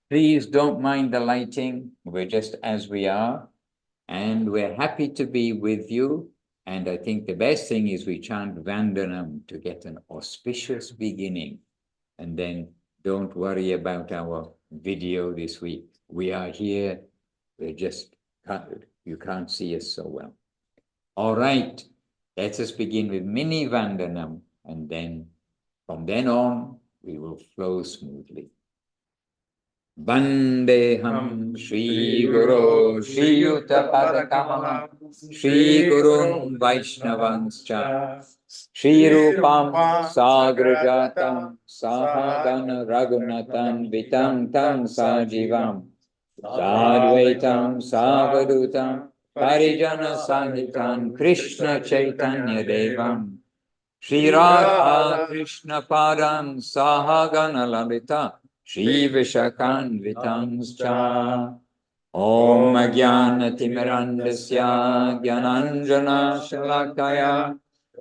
Please don't mind the lighting. We're just as we are. And we're happy to be with you. And I think the best thing is we chant Vandanam to get an auspicious beginning. And then don't worry about our video this week. We are here. We're just, you can't see us so well. All right. Let us begin with mini Vandanam. And then from then on, we will flow smoothly. Vandeham Shri Guru Shri Yuta Padakamalam Shri Gurun Vaishnavanscha Shri Rupam Sagrajatam Sahagana Raghunatan Vitam Tam Sajivam Sadvaitam Savadutam Parijana Sangitan Krishna Chaitanya Devam Shri Radha Krishna Padam Sahagana Lalita Shri Vishakanvitanscha Om Jnanatimirandasya Jnananjana Shalakaya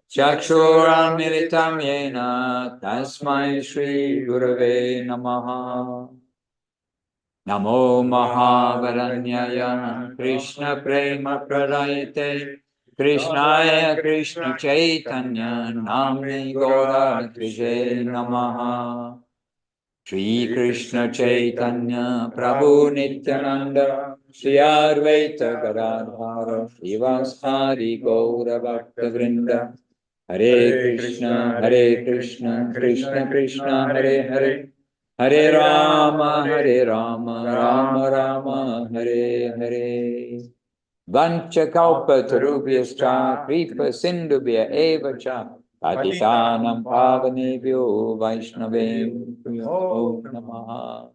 Chakshuramilitam Yena Tasmai Shri Gurave Namaha Namo Mahavaranyaya Krishna Prema Pradayate Krishnaya Krishna Chaitanya Namni Gaura Krije Namaha Shri Krishna Chaitanya Prabhu Nityananda Shri Advaita Gadadhara Srivasari Gaura Bhakta Vrinda Hare Krishna Krishna Krishna Hare Hare Hare Rama Rama Rama Hare Hare Vancha Kalpa Tarubhyascha Kripa Sindhubhya Eva Cha Patitanam Pavanebhyo Vaishnavebhyo Namaha.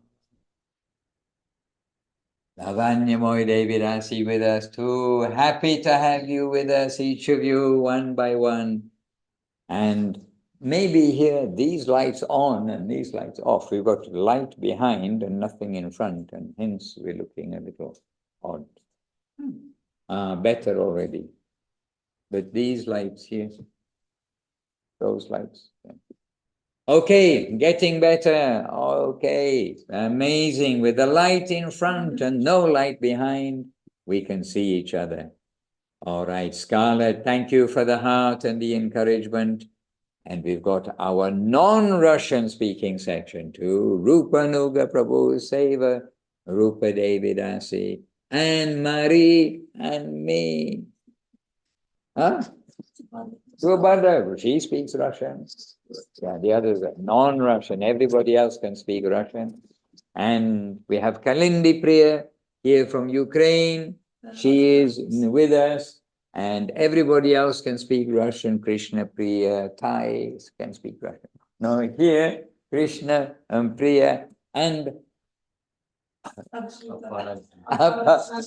Lavanyamoy Devi Rasi with us too. Happy to have you with us, each of you, one by one. And maybe here, these lights on and these lights off. We've got light behind and nothing in front, and hence we're looking a little odd. Better already. But these lights here, those lights. Okay, getting better. Okay, amazing. With the light in front and no light behind, we can see each other. All right, Scarlett, thank you for the heart and the encouragement. And we've got our non-Russian speaking section too. Rupa Nuga Prabhu Seva, Rupa Devi Dasi, and Marie and me. Huh? Subhadra, she speaks Russian. Yeah, the others are non-Russian. Everybody else can speak Russian. And we have Kalindi Priya here from Ukraine. She is with us. And everybody else can speak Russian. Krishna Priya, Thai can speak Russian. No, here, Krishna and Priya and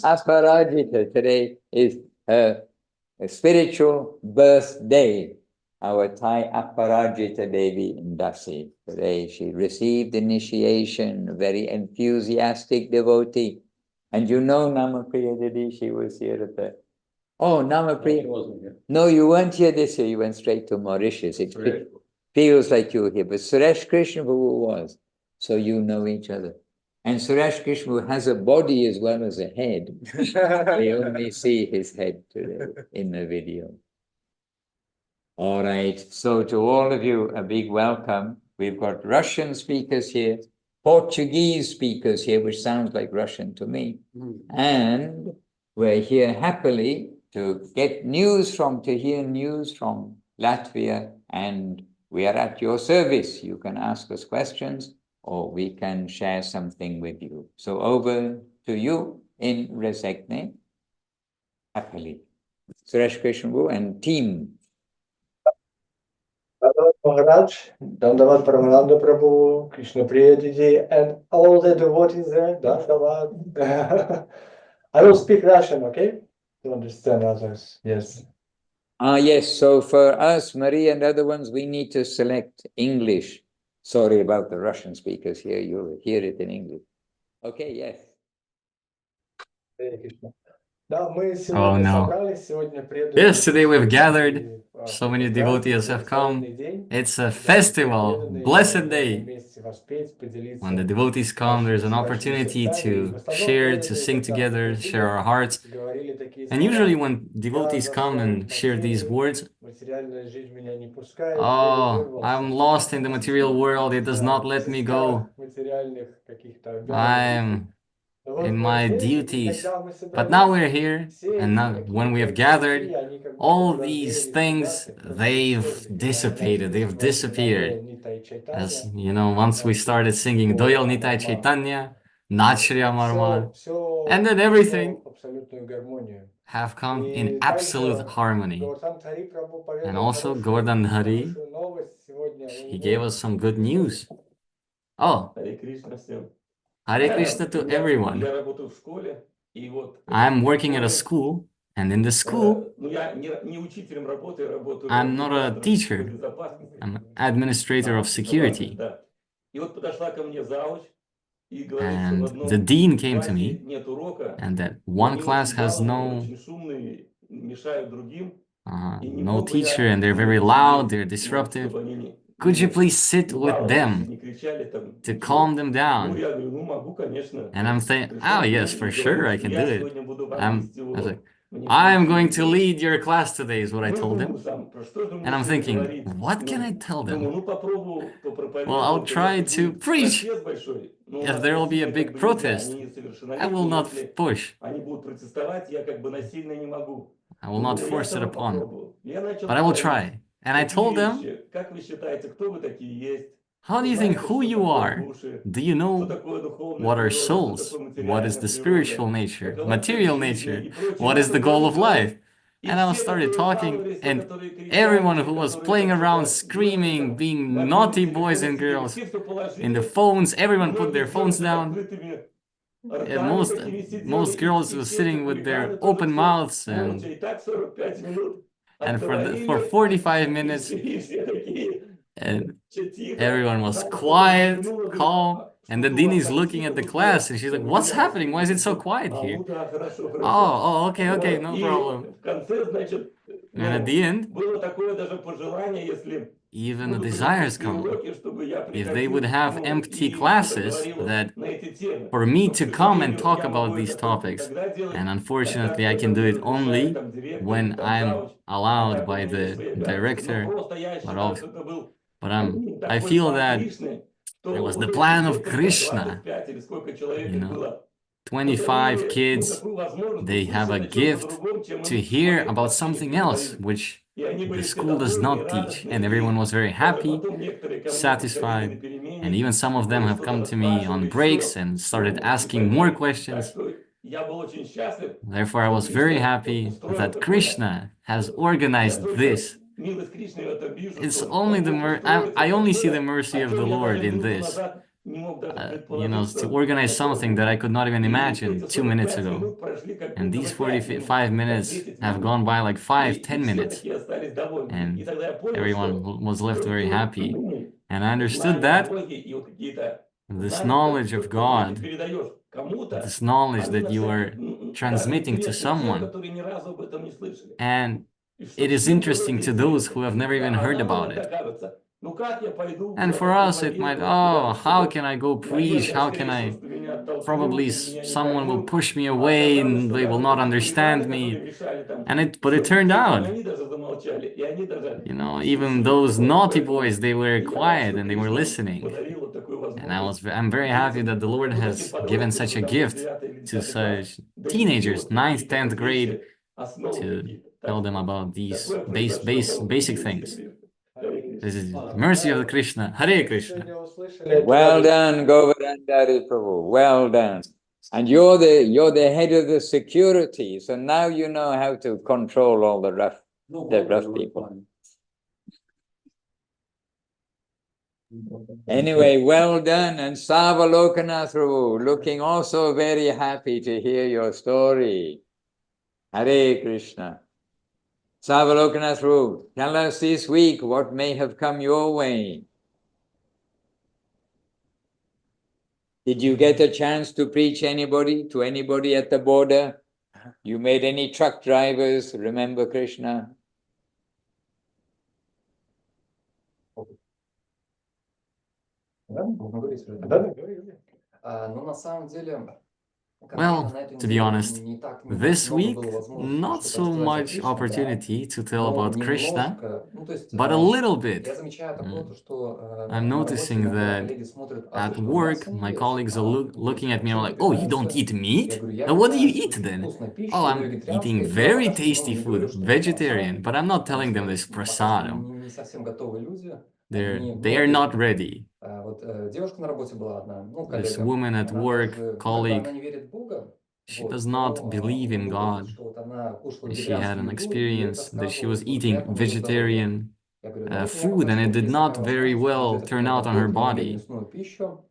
Aparajita. Today is her spiritual birthday. Our Thai Aparajita Devi in Dasi. Today she received initiation, a very enthusiastic devotee. And you know Namapriya Didi, she was here at the... Oh, Namapriya. No, you weren't here this year, you went straight to Mauritius. It feels like you were here. But Suresh Krishna Prabhu was. So you know each other. And Suresh Krishna has a body as well as a head. We only see his head today in the video. All right, so to all of you, a big welcome. We've got Russian speakers here, Portuguese speakers here, which sounds like Russian to me. And we're here happily to get news from, to hear news from Latvia, and we are at your service. You can ask us questions, or we can share something with you. So over to you in Resekne, happily. Suresh Krishna and team. Maharaj, Dandavat Paramananda Prabhu, Krishna Priya Didi, and all the devotees there, Dandavat. I will speak Russian, okay? To understand others, yes. Yes, so for us, Marie and other ones, we need to select English. Sorry about the Russian speakers here, you'll hear it in English. Okay, yes. Hare Krishna. Да, мы Oh сегодня no. собрались, сегодня преданные Yes, today we've пришли, gathered. и, So такой many праздник, devotees have come. благословенный день, It's a когда все festival, преданные blessed можем day. вместе воспеть, When the поделиться devotees come, there's an нашими opportunity сердцами. И в to основном share, to преданные sing как раз together, share приходили, our hearts. говорили такие And usually слова: when «Я devotees come зашел and в share these материю, words, материальная жизнь меня не пускает, еле oh, I'm вырвался lost in the material world, it does not let из me go. материальных каких-то обязанностей». I'm Вот in мы my здесь, и duties. когда мы But now собрались, we're here, все and эти now when we какие-то have грехи, gathered, они как будто all бы these развеялись things, куда-то, кто-то they've исчезли, когда мы dissipated, начали they've вспоминать disappeared. Нита и As Чайтанья, you know, once we started singing Doyal Nitai Chaitanya, Nachriya Marman, and then все everything в абсолютную гармонию. have come in И absolute также harmony. Гаутам Хари Прабху And поведал also Gordon Hari, хорошую новость сегодня. У he gave него us some good news. Oh, Харе Кришна всем. Hare Krishna to Я everyone. работаю в школе, и вот I'm в working at a школе, school, and in the school, ну я не учителем работаю, я работаю I'm not a администратором службы teacher, безопасности. I'm an administrator of security. Да. И вот подошла ко мне завуч и говорит, что в And the одном dean came to классе me, нет урока, and that и one они class очень has балованные, no очень шумные, мешают другим. И не no мог бы teacher, я and they're с ними very loud, посидеть, they're ну, disruptive. чтобы они Could you please sit не with баловались и them не кричали там to ничего. calm them Ну, down? я говорю, ну, могу, конечно. And I'm saying, Пришел oh к yes, ним for и sure, говорю, I что can do я it. сегодня буду вам I вести was like, урок. Мне I'm поручили going to делать. lead your class today, is what I Ну, told думаю him. сам, про что же мне And I'm сегодня thinking, говорить? what can I Ну, tell думаю, them? ну, попробую Well, I'll попроповедовать, try может to быть, будет preach. протест большой. Но у If нас there will be a насилие как big бы нельзя, protest, они I will несовершеннолетние, not если push. они будут протестовать, я как бы насильно не могу. I will Ну, not думаю, я force все it равно upon. попробую. Я начал But I will говорить, try. And I какие told them, вещи, как вы считаете, кто вы такие есть? how do you think Знаете, who что you такое are? души? Do you Что know такое духовная what are природа, что souls? такое What is материальная the spiritual природа, nature? какова цель Material жизни nature? и прочее. What is Начал the goal of говорить. life? И And I все, started которые talking, баловались, все, and которые кричали, everyone все, who was которые playing там around, что-то делали, screaming, там, being мобильные naughty boys телефоны and сидели, girls все, кто in the положили. phones, everyone put Многие their phones девушки с down. открытыми And ртами такими most сидели, girls и were все эти sitting with хулиганы their тоже open все mouths, молча. И так 45 минут and for отговорили, 45 и minutes, все такие, and все тихо. everyone was Завуч потом quiet, взглянула, говорит, calm, а and the что-то у dean вас is так looking тихо at the тут было. class, and she's Я like, говорю, "What's я happening? Why is it so воспитыватель. quiet А, here?" ну да, хорошо, хорошо. Oh, okay, okay, Вот. no И problem. в конце, значит, And at ну, the end, было такое даже пожелание, если even the будут desires пустые come. уроки, чтобы я If they would приходил, have ну, empty и что-то classes, говорил that на эти темы. for me Но, к to come and сожалению, talk я about могу these это только topics, тогда делать, and когда unfortunately, I can это do it разрешает only там директор или when там I'm завуч. А allowed так у by меня есть the свои обязанности. Но director. просто я But считаю, что это был I такой feel план that Кришны, it то was the вот этим plan of детям, там Krishna. 25 или сколько человек You их know, было, 25 подарили, ну, kids, такую возможность they have a услышать о чем-то gift другом, чем to им в hear школе about наставники something else, говорили. which И они the были все school does довольны и not teach. And радостны, everyone и was very даже happy, потом некоторые ко мне подходили на satisfied. And перемене even some и of them тоже have что-то come to me on расспрашивали breaks еще, and started ну, и asking more поэтому, так questions. что я был очень счастлив, Therefore, I что was very Кришна happy устроил that такое. Krishna has Я organized только this. милость Кришны в этом вижу, It's что only Он the мог устроить I это only see the что-то, mercy о of the чем я Lord даже in минуту this. назад не мог даже You know, предположить, to что organize такое something that будет. I could not even И imagine эти 2 minutes 45 ago. минут прошли как And будто these бы 5 минут, 45 как minutes 10 have минут. gone by like И 5, 10 все minutes. такие остались довольны. И And тогда я понял, everyone что was left very все-таки happy. And I understood знания that Боги и вот какие-то this знания, knowledge of которые ты God, передаешь кому-то, this knowledge они that на you всякий, are даже transmitting to интересны тем, someone, которые ни разу об этом не слышали. and И что it is всем тоже interesting это to those интересно. who have never even Да, а heard нам about иногда it. кажется, ну как я пойду And for куда-то us, it might, проповедовать, oh, куда-то, how чтобы, can I go preach? наверное, How can скорее всего, I? что меня оттолкнут Probably или меня не someone will поймут. push me А away оказалось, and что they will даже not вот эти understand хулиганы, которые me. мешали там But it всем turned детям, out, они даже замолчали, и они даже you know, even слушали. those Вот, naughty поэтому boys, they were я рад, quiet что and they were Кришна listening. подарил вот такую And возможность I'm very happy that детям, the Lord ну, таким has given подросткам, such уже a там вот gift 9 или to 10 класс, such донести teenagers, вот ninth, какие-то 10th вот grade, вещи, основы to какие-то. tell Так them что about these такое произошло. basic Милость things. Кришны. Харе Кришна. This is mercy of the Krishna. Hare Krishna. Сегодня услышали эту Well радость. done, Govardhandari Prabhu. Well done. And you're the head of the security, so now you know how to control all the rough people. Anyway, well done, and Savalokanath Prabhu, looking also very happy to hear your story. Hare Krishna. Savalokanath Prabhu, tell us this week what may have come your way. Did you get a chance to preach to anybody at the border? You made any truck drivers remember Krishna? Да, можно говорить уже. Да, говори. Но на самом деле, Well, конкретно на этой to be неделе honest, не так this много week, было возможности not что-то so рассказать о much Кришне, да, opportunity to tell но about Krishna, немножко, ну, то есть, but a little я bit. замечаю такое, то, что I'm на работе noticing иногда that коллеги смотрят, а at ты что, мясо work, не my ешь? colleagues are looking at me and Чем are ты like, oh, you don't питаешься? eat Я meat? говорю, я Now, what do you питаюсь eat очень then? вкусной пищей, Oh, но I'm eating вегетарианской, но very пока что я вам tasty не говорю, food, что это vegetarian, просадом, but I'm not потому telling them что this пока что prasadam. не совсем готовые люди. They Ну, are то есть, not ready. вот девушка на работе была одна, ну, This коллега, woman at она work, даже, ну, как бы она colleague, не верит в Бога, she вот, does not но believe у in нее был опыт, God. что вот она кушала She had вегетарианскую an еду, и ей это experience that she was сказывалось eating благоприятно на ее здоровье. vegetarian Я говорю, ну вот меня food, and it попросили, did если not прямо very скажешь, что well где-то turn примерно out on her год мы не ели body. мясную пищу,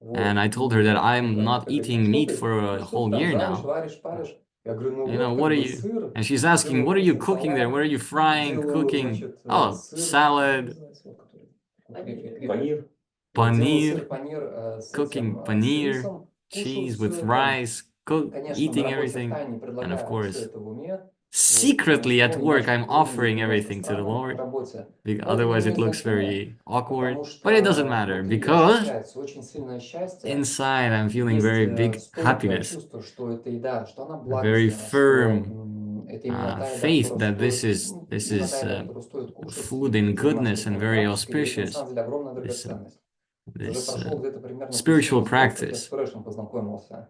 And вот, I told her that ну, I'm она not такая говорит, eating что meat ты, for a что ты whole там year жаришь, now. варишь, паришь? Я говорю, ну You know, вот, what как are бы you? сыр, And she's asking, делаю what are you просто cooking there? салат, What are you frying, делаю, cooking? значит, Oh, сыр, salad, называется, вот, который, Панир. вот, делаю paneer, сыр, панир с cooking этим, с paneer, рисом, кушаю cheese все with это. rice, Конечно, на eating работе everything. втайне And of предлагаю все course, это в уме, вот, потому secretly что, at ну, work, иначе I'm это выглядит offering немножко everything to the странно в Lord. работе. Но это не Otherwise, it имеет looks значения, very awkward. потому But it doesn't что matter внутри because ощущается очень сильное счастье, inside I'm feeling есть very big стойкое happiness, чувство, что это еда, что она a very благостная, что firm это именно та еда, faith которая that this стоит, is this именно is та еда, которую стоит кушать food in для goodness and монашеской very практики, и это на auspicious. самом деле огромная This драгоценность. Уже this прошел где-то примерно spiritual плюс-минус год, как я с practice. Сурешем познакомился.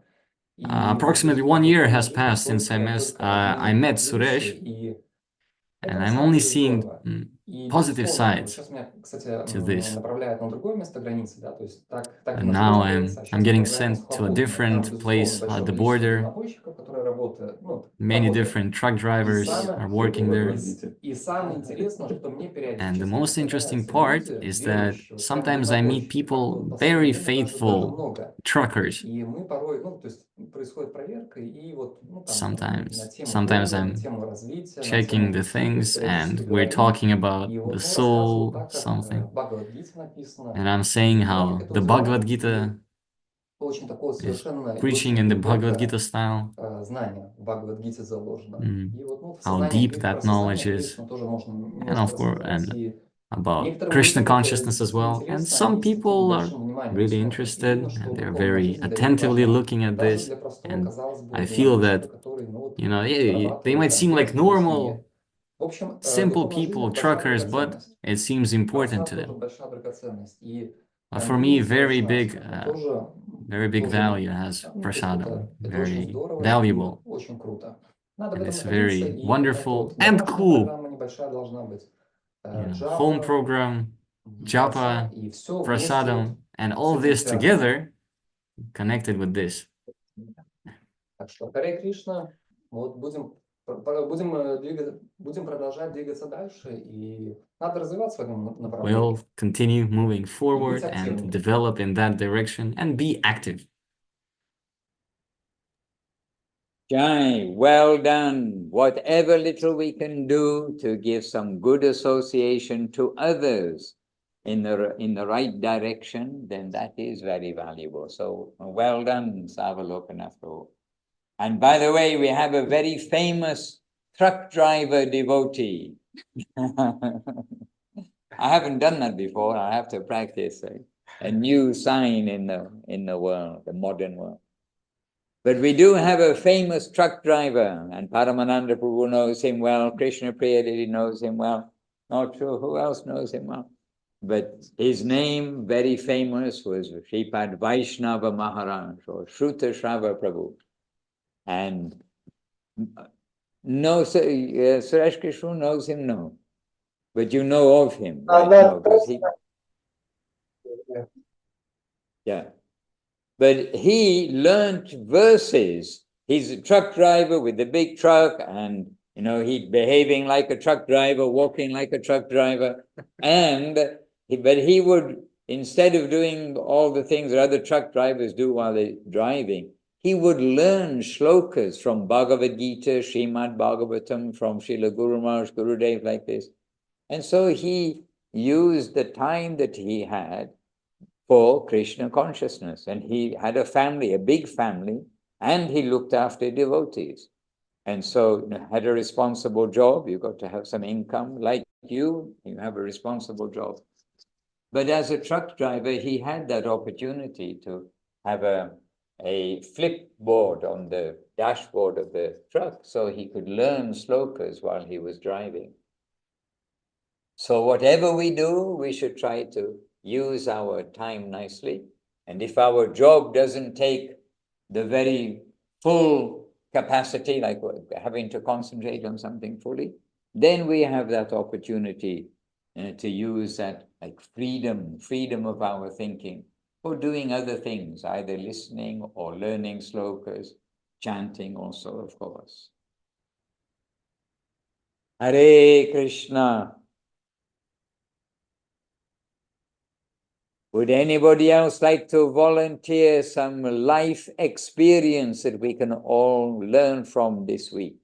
И вот Approximately здесь 1 как бы year помню, has видел passed since только I одни met плюсы, Suresh, и это and на I'm самом only деле seeing здорово. И positive безусловно, вот sides сейчас меня, кстати, to this. направляют на другое место границы, да, то есть так And немножко now делается, а I'm сейчас getting направляют на sent to a сухопутную. Там, different безусловно, place at большое the количество border. дальнобойщиков, которые работают, ну, Many работают. different truck И drivers самое, are working there. и самое интересное, что мне And the периодически most interesting попадаются part люди, is that верующие, вот прям sometimes I meet дальнобойщики, как-то people, вот в последнее very время даже faithful много. truckers. И мы порой, ну, то есть происходит проверка, и вот, ну, там, на тему Sometimes Бога, на I'm тему развития, на checking тему the души, то есть things периодически and we're говорим, talking about и the вот, ну, рассказывают soul, так, как something. в Бхагавад-гите написано, And I'm и saying я как how это the Bhagavad удивляет, и Gita очень такое is совершенно и preaching очень in the Bhagavad глубокое Gita style, знание в Бхагавад-гите заложено. И вот, ну, в how сознание, deep про that knowledge сознание is, Кришны тоже можно and немножко of course, рассказать, and и about некоторым Krishna людям это consciousness as действительно well. And интересно, some они с таким people are большим вниманием really смотрят. И видно, interested что and they're духовная very жизнь для них attentively важна. looking at Даже this. для простого, And казалось бы, I feel дальнобойщика, that, который, ну вот, they зарабатывает might там seem like 5-10 normal, лет. В общем, simple духовная жизнь– people, это большая truckers, but драгоценность. it seems important to Пространство– это them. большая драгоценность. И But for me, видеть совершенство– это very big тоже, value has ну, то есть prasadam, это очень very здорово и valuable, очень круто. Надо в and этом it's находиться, very и какая-то wonderful вот and домашняя cool. программа небольшая должна быть. Home Джапа, program, роса, japa, и все вместе вот prasadam, and с all этим this связано. together connected with this. Так что, Харе Кришна, вот будем продолжать двигаться дальше, и надо развиваться в этом направлении. We'll continue moving И быть forward and активными. develop in that direction and be active. Jai, well done. Whatever little we can do to give some good association to others in the right direction, then that is very valuable. So well done, Savalokanath. And by the way, we have a very famous truck driver devotee. I haven't done that before. I have to practice a new sign in the world, the modern world. But we do have a famous truck driver, and Paramananda Prabhu knows him well. Krishna Priya knows him well. Not sure who else knows him well. But his name, very famous, was Shripad Vaishnava Maharaj or Shruta Shrava Prabhu. And no, Suresh Krishna knows him, no. But you know of him, right? No, because yeah. But he learnt verses. He's a truck driver with the big truck, and he's behaving like a truck driver, walking like a truck driver. But he would, instead of doing all the things that other truck drivers do while they're driving, he would learn shlokas from Bhagavad Gita, Srimad Bhagavatam, from Srila Guru Maharaj, Gurudev, like this. And so he used the time that he had for Krishna consciousness. And he had a family, a big family, and he looked after devotees. And so had a responsible job. You got to have some income. Like you have a responsible job. But as a truck driver, he had that opportunity to have a flip board on the dashboard of the truck so he could learn slokas while he was driving. So whatever we do, we should try to use our time nicely. And if our job doesn't take the very full capacity, like having to concentrate on something fully, then we have that opportunity to use that like freedom of our thinking for doing other things, either listening or learning slokas, chanting also, of course. Hare Krishna. Would anybody else like to volunteer some life experience that we can all learn from this week?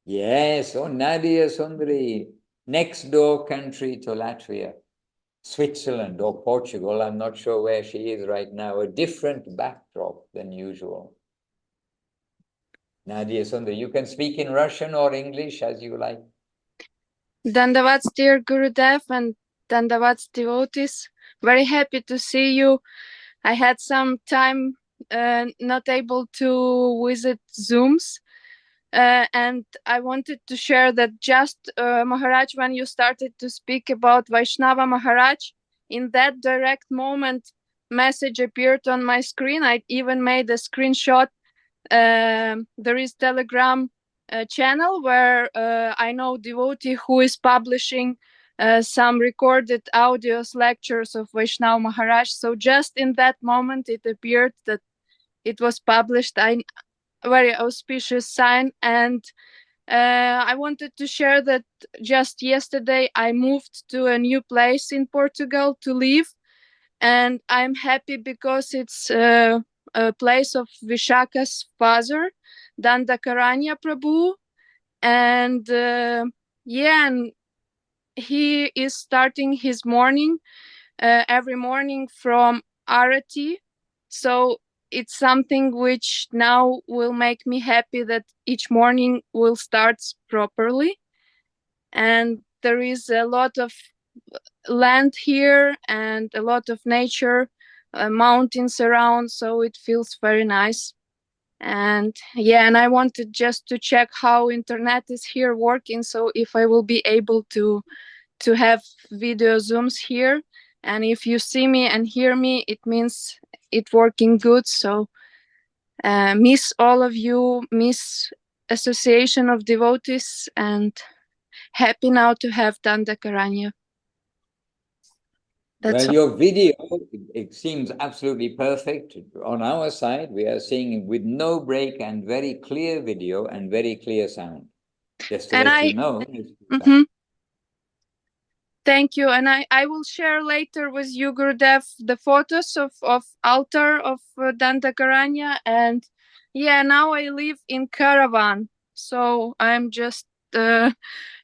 Yes, Nadia Sundari, next door country to Latvia, Switzerland or Portugal. I'm not sure where she is right now. A different backdrop than usual. Nadia Sundari, you can speak in Russian or English as you like. Dandavats, dear Gurudev, and Dandavats devotees. Very happy to see you. I had some time not able to visit Zooms. And I wanted to share that just Maharaj, when you started to speak about Vaishnava Maharaj, in that direct moment, message appeared on my screen. I even made a screenshot. There is Telegram channel where I know devotee who is publishing some recorded audios lectures of Vaishnava Maharaj. So just in that moment, it appeared that it was published. Very auspicious sign. And I wanted to share that just yesterday I moved to a new place in Portugal to live, and I'm happy because it's a place of Vishaka's father, Dandakaranya Prabhu, and and he is starting his morning every morning from Arati. So it's something which now will make me happy that each morning will start properly. And there is a lot of land here and a lot of nature, mountains around, so it feels very nice. And and I wanted just to check how internet is here working, so if I will be able to have video Zooms here. And if you see me and hear me, it means it working good. So miss all of you, miss Association of Devotees, and happy now to have Dandakaranya. That's well, your video, it seems absolutely perfect. On our side, we are seeing with no break and very clear video and very clear sound. Just to and let you know. Thank you. And I will share later with you, Gurudev, the photos of altar of Dandakaranya. And now I live in caravan. So I'm just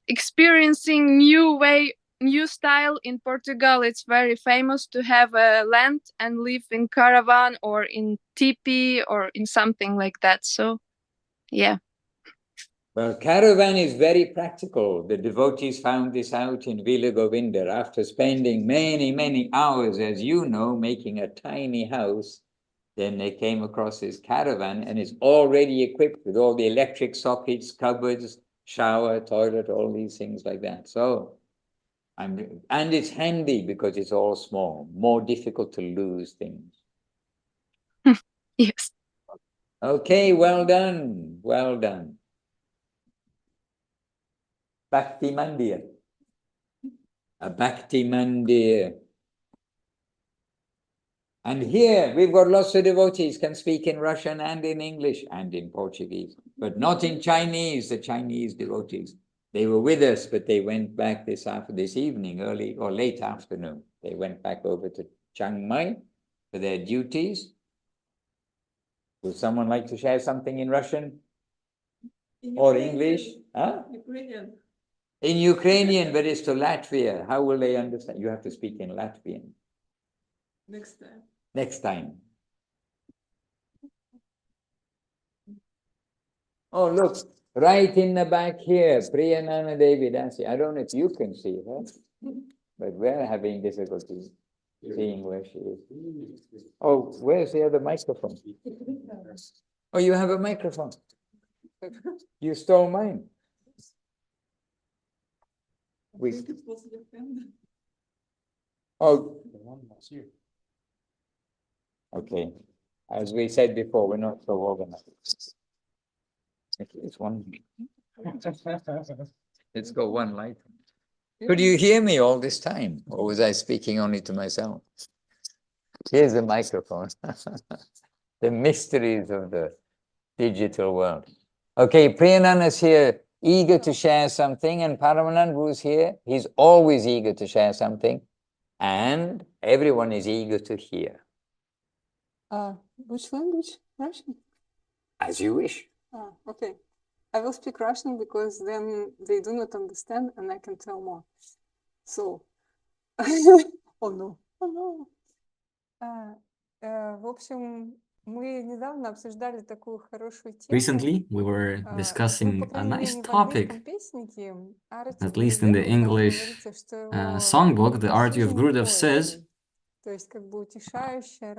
experiencing new style in Portugal. It's very famous to have a land and live in caravan or in teepee or in something like that. So, yeah. Well, caravan is very practical. The devotees found this out in Villa Govinda after spending many, many hours, as you know, making a tiny house. Then they came across this caravan, and it's already equipped with all the electric sockets, cupboards, shower, toilet, all these things like that. So, and it's handy because it's all small, more difficult to lose things. Yes. Okay, well done, well done. Bhakti Mandir. A Bhakti Mandir. And here we've got lots of devotees can speak in Russian and in English and in Portuguese, but not in Chinese, the Chinese devotees. They were with us, but they went back this evening, early or late afternoon. They went back over to Chiang Mai for their duties. Would someone like to share something in Russian or English? Huh? Ukrainian. In Ukrainian, but it's to Latvia. How will they understand? You have to speak in Latvian. Next time. Next time. Oh, look, right in the back here, Priyanana Devi dancing. I don't know if you can see her, but we're having difficulty seeing where she is. Oh, where's the other microphone? Oh, you have a microphone. You stole mine. Oh, okay. As we said before, we're not so organized. It's one. Let's go one light. Could you hear me all this time, or was I speaking only to myself? Here's the microphone. The mysteries of the digital world. Okay, Priyanana is here, eager to share something, and Paramananda who's here, he's always eager to share something, and everyone is eager to hear. Which language? Russian? As you wish. Okay. I will speak Russian because then they do not understand and I can tell more. So, oh no. В общем, мы недавно обсуждали такую хорошую тему. Recently, we were Ну, discussing по a крайней мере, nice в английском topic, песнике at least in the English songbook, the Arti of Gurudev says, то есть как бы утешающая,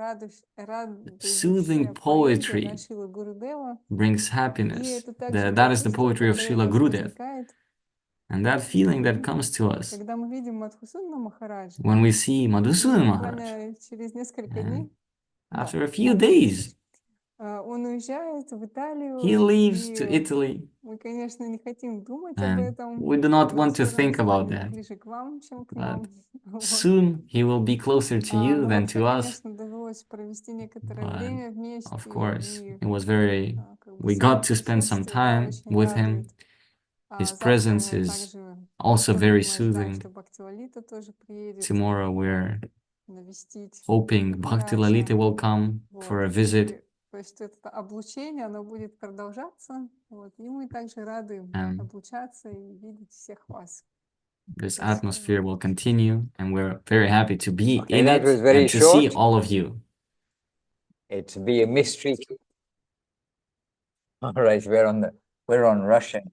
soothing радующая поэзия poetry Шрилы Гурудева. brings И happiness. это также That то is the чувство, poetry of которое Srila у нас Gurudev. возникает, And that feeling that comes to us когда мы видим Мадхусудана Махараджа. when we see И Madhusudan Maharaj. буквально через несколько And дней after a few days, он уезжает в Италию, he leaves to и Italy. мы, конечно, не хотим думать об And этом. we do not want to Скоро он think about станет that. ближе к вам, чем к But нам. Вот. soon he will be closer to you Но than вот, to us. конечно, довелось провести некоторое But время вместе, of course, и it was very, как бы we само got to spend some присутствие, да, time очень with him. радует. His Завтра presence мы is также, also как very мы ожидаем, soothing. что Бхактивалита тоже приедет Tomorrow we're навестить hoping Bhakti Махараджа. Lalita will come for a Вот. visit. И то есть это облучение, оно будет продолжаться. Вот. И мы также рады And облучаться и видеть всех вас. this Спасибо. atmosphere will continue, and we're very happy to be Okay, in that was it very and to see short. all of you. It to be a mystery. All right, we're on Russian.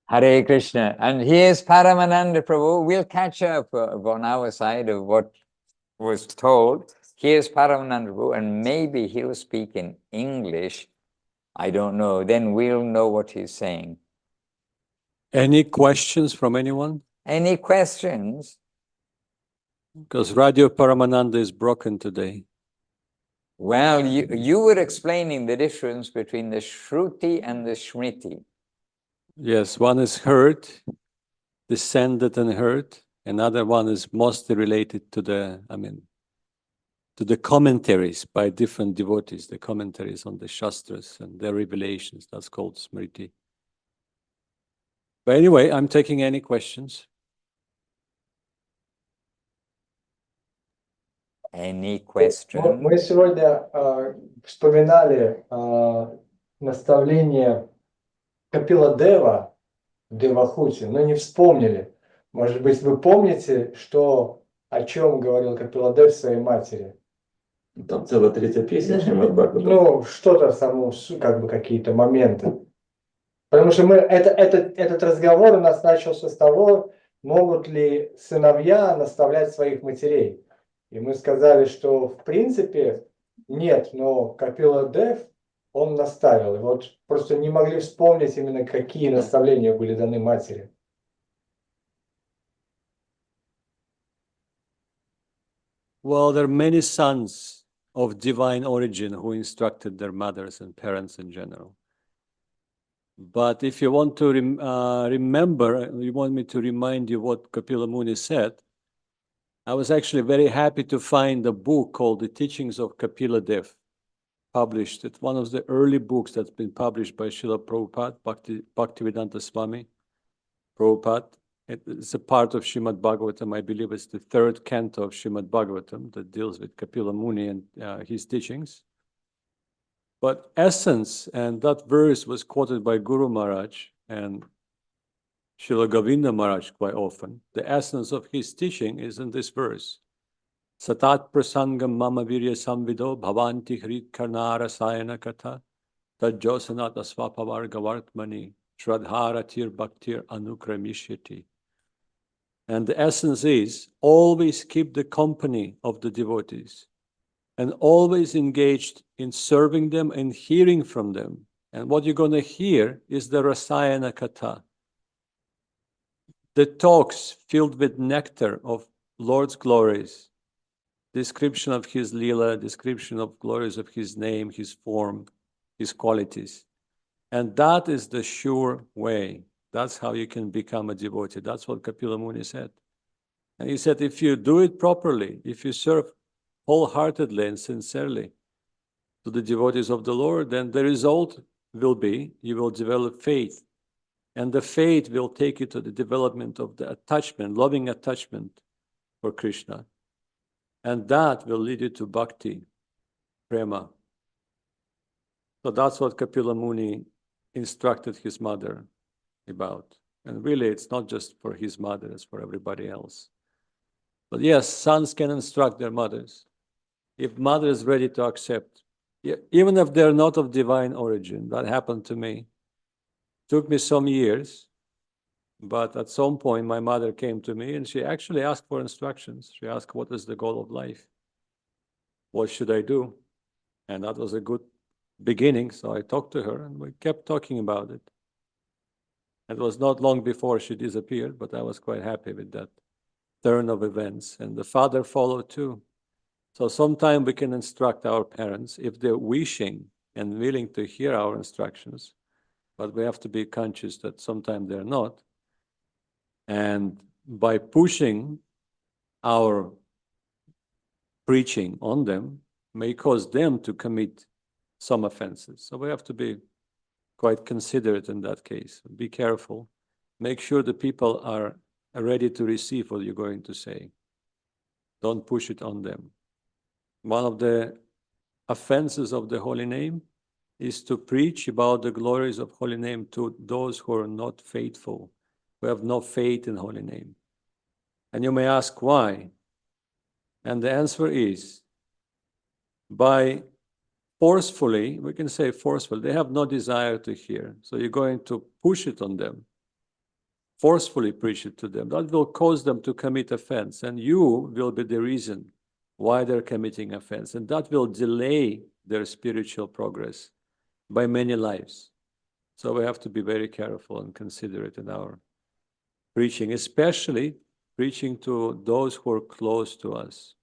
Hare Krishna. And here's Paramananda Prabhu. We'll catch up on our side of what was told. Here's Paramananda Prabhu, and maybe he'll speak in English. I don't know. Then we'll know what he's saying. Any questions from anyone? Any questions? Because Radio Paramananda is broken today. Well, you were explaining the difference between the Shruti and the Smriti. Yes, one is heard, descended and heard. Another one is mostly related to the commentaries by different devotees, the commentaries on the Shastras and their revelations. That's called Smriti. But anyway, I'm taking any questions. Any questions? Мы сегодня вспоминали наставление Капила Дева в Девахути, но не вспомнили. Может быть, вы помните, о чем говорил Капила Дев своей матери? Там целая третья песня Шримад Бхагаватам. Ну, что-то само, как бы какие-то моменты. Потому что этот разговор у нас начался с того, могут ли сыновья наставлять своих матерей. И мы сказали, что в принципе нет, но Капила Дев, он наставил. И вот просто не могли вспомнить именно, какие наставления были даны матери. Well, there are many sons of divine origin who instructed their mothers and parents in general. But if you want to remember, you want me to remind you what Kapila Muni said, I was actually very happy to find a book called The Teachings of Kapila Dev, published. It's one of the early books that's been published by Srila Prabhupada, Bhaktivedanta Swami Prabhupada. It's a part of Srimad Bhagavatam. I believe it's the third canto of Srimad Bhagavatam that deals with Kapila Muni and his teachings. But essence, and that verse was quoted by Guru Maharaj and Srila Govinda Maharaj quite often. The essence of his teaching is in this verse. Satat prasangam mama virya samvido bhavanti hrit karnara sayana katha tajjosanat asvapavar gavartmani shradharatir bhaktir anukramishiti. And the essence is always keep the company of the devotees and always engaged in serving them and hearing from them. And what you're going to hear is the Rasayana Katha, the talks filled with nectar of Lord's glories, description of his Leela, description of glories of his name, his form, his qualities. And that is the sure way. That's how you can become a devotee. That's what Kapila Muni said. And he said, if you do it properly, if you serve wholeheartedly and sincerely to the devotees of the Lord, then the result will be you will develop faith. And the faith will take you to the development of the attachment, loving attachment for Krishna. And that will lead you to bhakti, prema. So that's what Kapila Muni instructed his mother about. And really, it's not just for his mother, it's for everybody else. But yes, sons can instruct their mothers. If mother is ready to accept, even if they're not of divine origin, that happened to me. Took me some years, but at some point my mother came to me and she actually asked for instructions. She asked, what is the goal of life? What should I do? And that was a good beginning. So I talked to her and we kept talking about it. It was not long before she disappeared, but I was quite happy with that turn of events. And the father followed too. So sometimes we can instruct our parents if they're wishing and willing to hear our instructions, but we have to be conscious that sometimes they're not. And by pushing our preaching on them may cause them to commit some offenses. So we have to be quite considerate in that case. Be careful. Make sure the people are ready to receive what you're going to say. Don't push it on them. One of the offenses of the holy name is to preach about the glories of holy name to those who are not faithful, who have no faith in holy name. And you may ask why. And the answer is, by forcefully, we can say forceful, they have no desire to hear. So you're going to push it on them, forcefully preach it to them. That will cause them to commit offense, and you will be the reason why they're committing offense. And that will delay their spiritual progress by many lives. So we have to be very careful and considerate in our preaching, especially preaching to those who are close to us.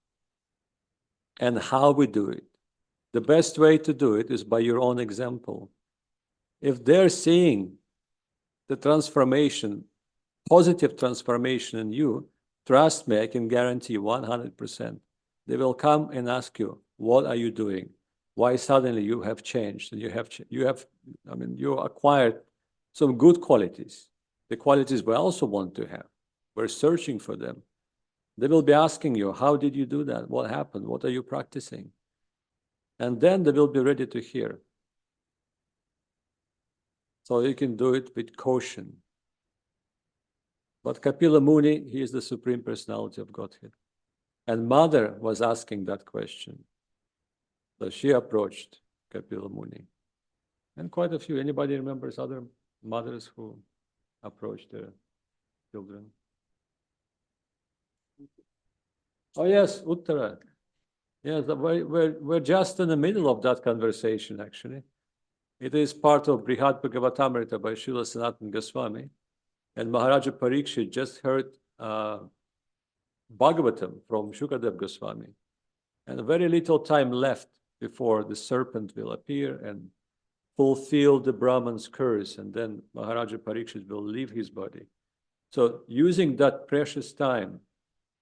And how we do it. The best way to do it is by your own example. If they're seeing the transformation, positive transformation in you, trust me, I can guarantee 100%. They will come and ask you, what are you doing? Why suddenly you have changed? And you acquired some good qualities. The qualities we also want to have. We're searching for them. They will be asking you, how did you do that? What happened? What are you practicing? And then they will be ready to hear. So you can do it with caution. But Kapila Muni, he is the Supreme Personality of Godhead. And Mother was asking that question. So she approached Kapila Muni. And quite a few. Anybody remembers other mothers who approached their children? Oh yes, Uttara. Yes, we're just in the middle of that conversation, actually. It is part of Brihad Bhagavatamrita by Srila Sanatana Goswami. And Maharaja Parikshit just heard Bhagavatam from Shukadev Goswami. And very little time left before the serpent will appear and fulfill the Brahman's curse. And then Maharaja Parikshit will leave his body. So using that precious time,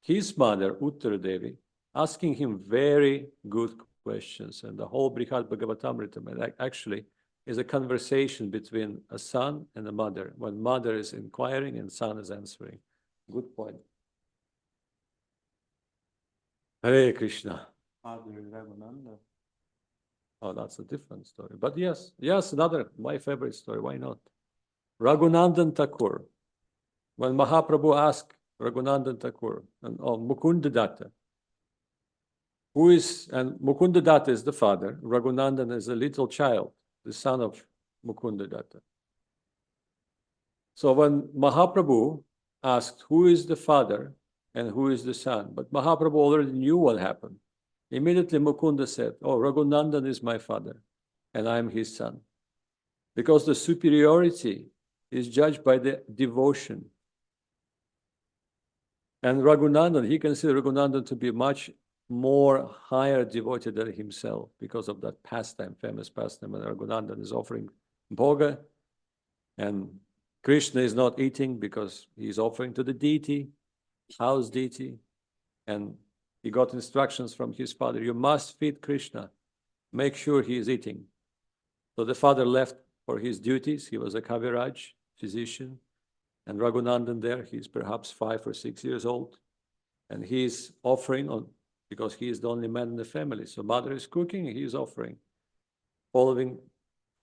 his mother, Uttara Devi, asking him very good questions. And the whole Brihad Bhagavatamrita actually is a conversation between a son and a mother, when mother is inquiring and son is answering. Good point. Hare Krishna. Oh, that's a different story. But yes, another, my favorite story, why not? Raghunandan Thakur. When Mahaprabhu asked Raghunandan Thakur, Mukunda Datta, and Mukunda Datta is the father, Raghunandan is a little child, the son of Mukunda Datta. So when Mahaprabhu asked who is the father and who is the son, but Mahaprabhu already knew what happened. Immediately Mukunda said, oh, Raghunandan is my father and I am his son. Because the superiority is judged by the devotion. And Raghunandan, he considered Raghunandan to be much more higher devotee than himself because of that pastime, famous pastime, and Raghunandan is offering bhoga, and Krishna is not eating because he's offering to the deity, house deity, and he got instructions from his father, you must feed Krishna, make sure he is eating. So the father left for his duties, he was a Kaviraj, physician, and Raghunandan there, he's perhaps 5 or 6 years old, and he's offering on, because he is the only man in the family. So mother is cooking, he is offering, following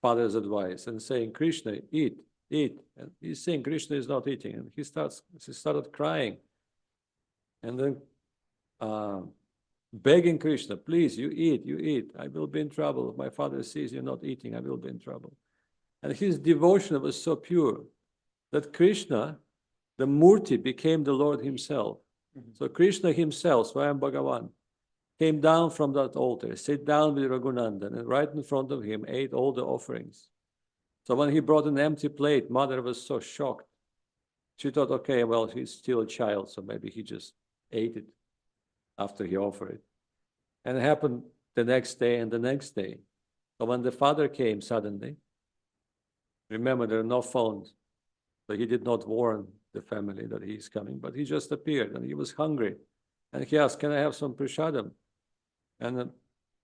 father's advice and saying, Krishna, eat, eat. And he's saying Krishna is not eating, and he started crying, and then begging Krishna, please, you eat. I will be in trouble. If my father sees you're not eating, I will be in trouble. And his devotion was so pure that Krishna, the Murti, became the Lord himself. So Krishna himself, Swayam Bhagavan, came down from that altar, sat down with Raghunandan, and right in front of him ate all the offerings. So when he brought an empty plate, mother was so shocked. She thought, okay, well, he's still a child, so maybe he just ate it after he offered it. And it happened the next day and the next day. So when the father came suddenly, remember, there are no phones, so he did not warn the family that he's coming, but he just appeared and he was hungry. And he asked, can I have some prasadam? And the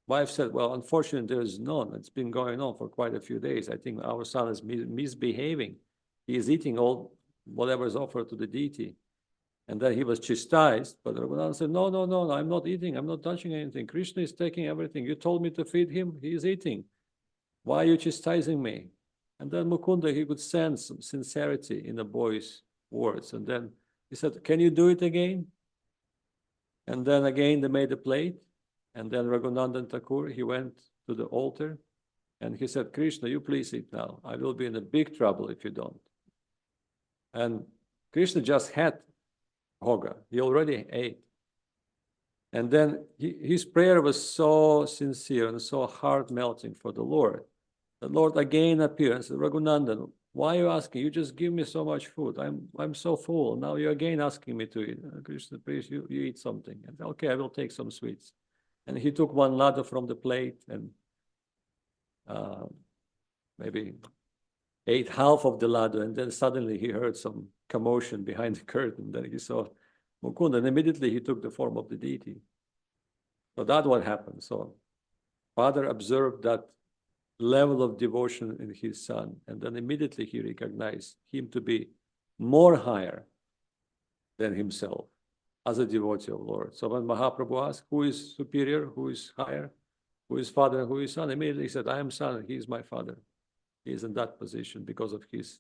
wife said, well, unfortunately, there is none. It's been going on for quite a few days. I think our son is misbehaving. He is eating all whatever is offered to the deity. And then he was chastised, but Raghunath said, no, I'm not eating. I'm not touching anything. Krishna is taking everything. You told me to feed him. He is eating. Why are you chastising me? And then Mukunda, he could sense some sincerity in the boy's words. And then he said, can you do it again? And then again, they made a plate. And then Raghunandan Thakur, he went to the altar and he said, Krishna, you please eat now. I will be in a big trouble if you don't. And Krishna just had bhoga. He already ate. And then his prayer was so sincere and so heart-melting for the Lord. The Lord again appeared and said, Raghunandan, why are you asking? You just give me so much food. I'm so full. Now you're again asking me to eat. Krishna, please, you eat something. And okay, I will take some sweets. And he took one laddu from the plate and maybe ate half of the laddu. And then suddenly he heard some commotion behind the curtain. Then he saw Mukunda, and immediately he took the form of the deity. So that's what happened. So father observed that level of devotion in his son, and then immediately he recognized him to be more higher than himself as a devotee of Lord. So when Mahaprabhu asked, who is superior, who is higher, who is father, who is son, immediately he said, I am son, he is my father. He is in that position because of his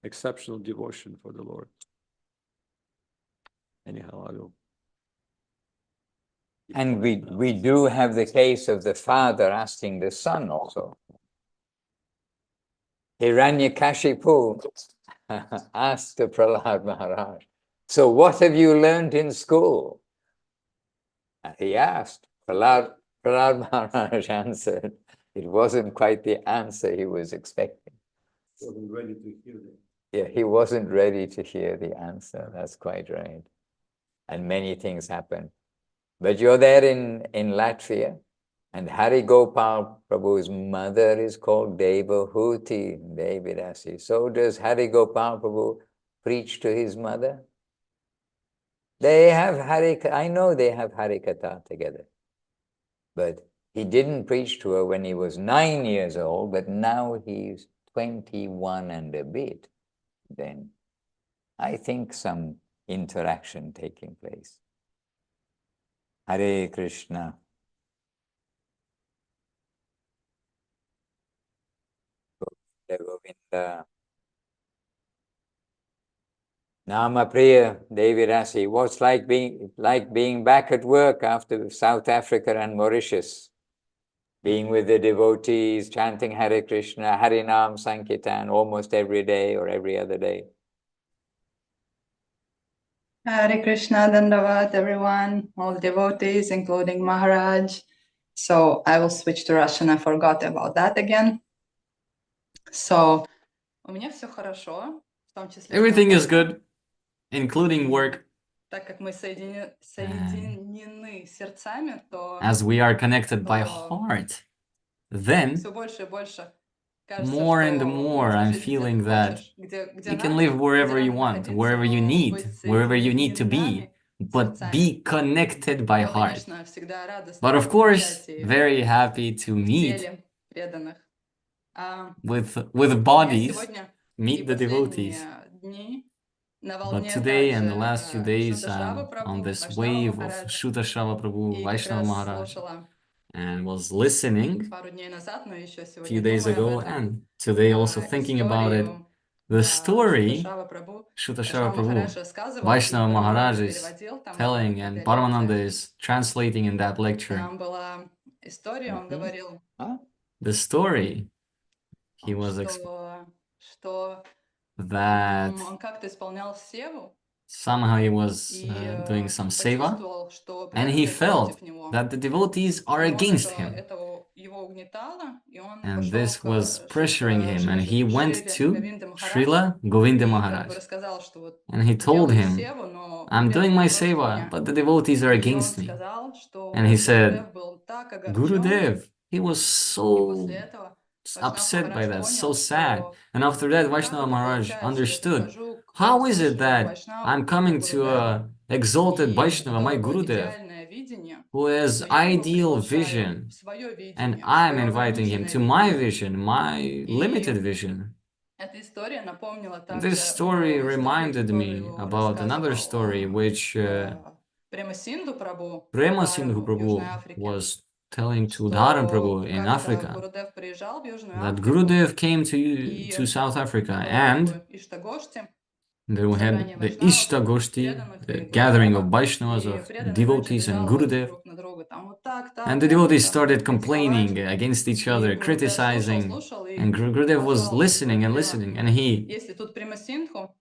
exceptional devotion for the Lord. Anyhow, I will. And we do have the case of the father asking the son also. Hiranyakashipu asked the Prahlad Maharaj, so what have you learned in school? And he asked. Prahlad Maharaj answered. It wasn't quite the answer he was expecting. He wasn't ready to hear it. Yeah, he wasn't ready to hear the answer. That's quite right. And many things happen. But you're there in Latvia, and Hari Gopal Prabhu's mother is called Devahuti Devidasi. So does Hari Gopal Prabhu preach to his mother? They have I know they have Harikatha together. But he didn't preach to her when he was 9 years old, but now he's 21 and a bit. Then I think some interaction taking place. Hare Krishna. Govinda. Namapriya Devi Rasi, what's like being back at work after South Africa and Mauritius? Being with the devotees, chanting Hare Krishna, Harinam Sankirtan almost every day or every other day. Hare Krishna, Dandavat, everyone, all devotees, including Maharaj. So I will switch to Russian. I forgot about that again. So, у меня все хорошо, в том числе Everything is работа. good, including work. Так как мы соединены сердцами, то As we are connected by heart, then все больше и больше кажется, more and что more можно I'm жить где feeling ты that хочешь, где you can надо, live wherever где you надо want, находиться, wherever you но need, быть wherever you need to соединенными be, but сердцами. be connected by Но, heart. конечно, всегда радостно But of course, встречать и very happy to в meet теле преданных. with У меня bodies, сегодня и meet the devotees. последние дни на But волне today and the также last few days, Шута Шрава I'm Прабху, on this Вайшнава wave of Махараджа. Shuta Shava Prabhu, И как Vaishnava раз Maharaj, слушала and was listening пару дней назад, но еще a few сегодня days думаю об ago, этом, and today also thinking about it. The Шута story Шрава Прабху. Shuta Вайшнава Shava Махарадж Prabhu, рассказывал, и Vaishnava Maharaj Парамананда is переводил там telling, в and этой Paramananda лекции. is translating in that lecture. Там была история, он говорил, The story he was что that он как-то исполнял севу, somehow he was и doing some seva, почувствовал, что and he преданные felt против него. that the devotees are И он against him, это его угнетало, и он and пошел this was к pressuring him, and he went Шри to Говинде Махарадж Srila Govinda и как бы Maharaj, рассказал, что вот and he told делаю him, севу, но I'm doing my преданные против seva, меня. but the devotees are И он against me. сказал, что And he said, Гурудев был так огорчен, Gurudev, he was и so после этого Вайшнав upset by Махарадж that, so понял, sad. что And after that, как Vaishnava это Maharaj получается, что я understood, прихожу к how is it высшему that Вайшнаву, I'm к coming to Гурудеву, a exalted и Vaishnava, у my которого Gurudev, идеальное видение, who has но я его ideal приглашаю vision, в свое and видение, в I'm свое inviting him ограниченное to my видение. vision, my limited vision. Эта история напомнила And this также story о истории, reminded me которую about another story рассказывал which Премасинду Прабху Prema Sindhu Ударам в Южной Prabhu Африке, was telling to Dharam что Prabhu in как-то Africa, Гурудев приезжал в Южную that Африку, Gurudev came to и South Africa, было как and бы Иштагошти, they had собрание the вайшнавов, Ishtagoshti, преданных the и gathering of Гурудева, Vaishnavas, и of преданные начали devotees and жаловаться Gurudev. друг на друга, там вот так, And так, the devotees это, started критиковать. complaining against each И other, Гурудев criticizing. слушал, и And Gurudev was позвал listening and Гурудева. listening, and he Если тут Премасиндху,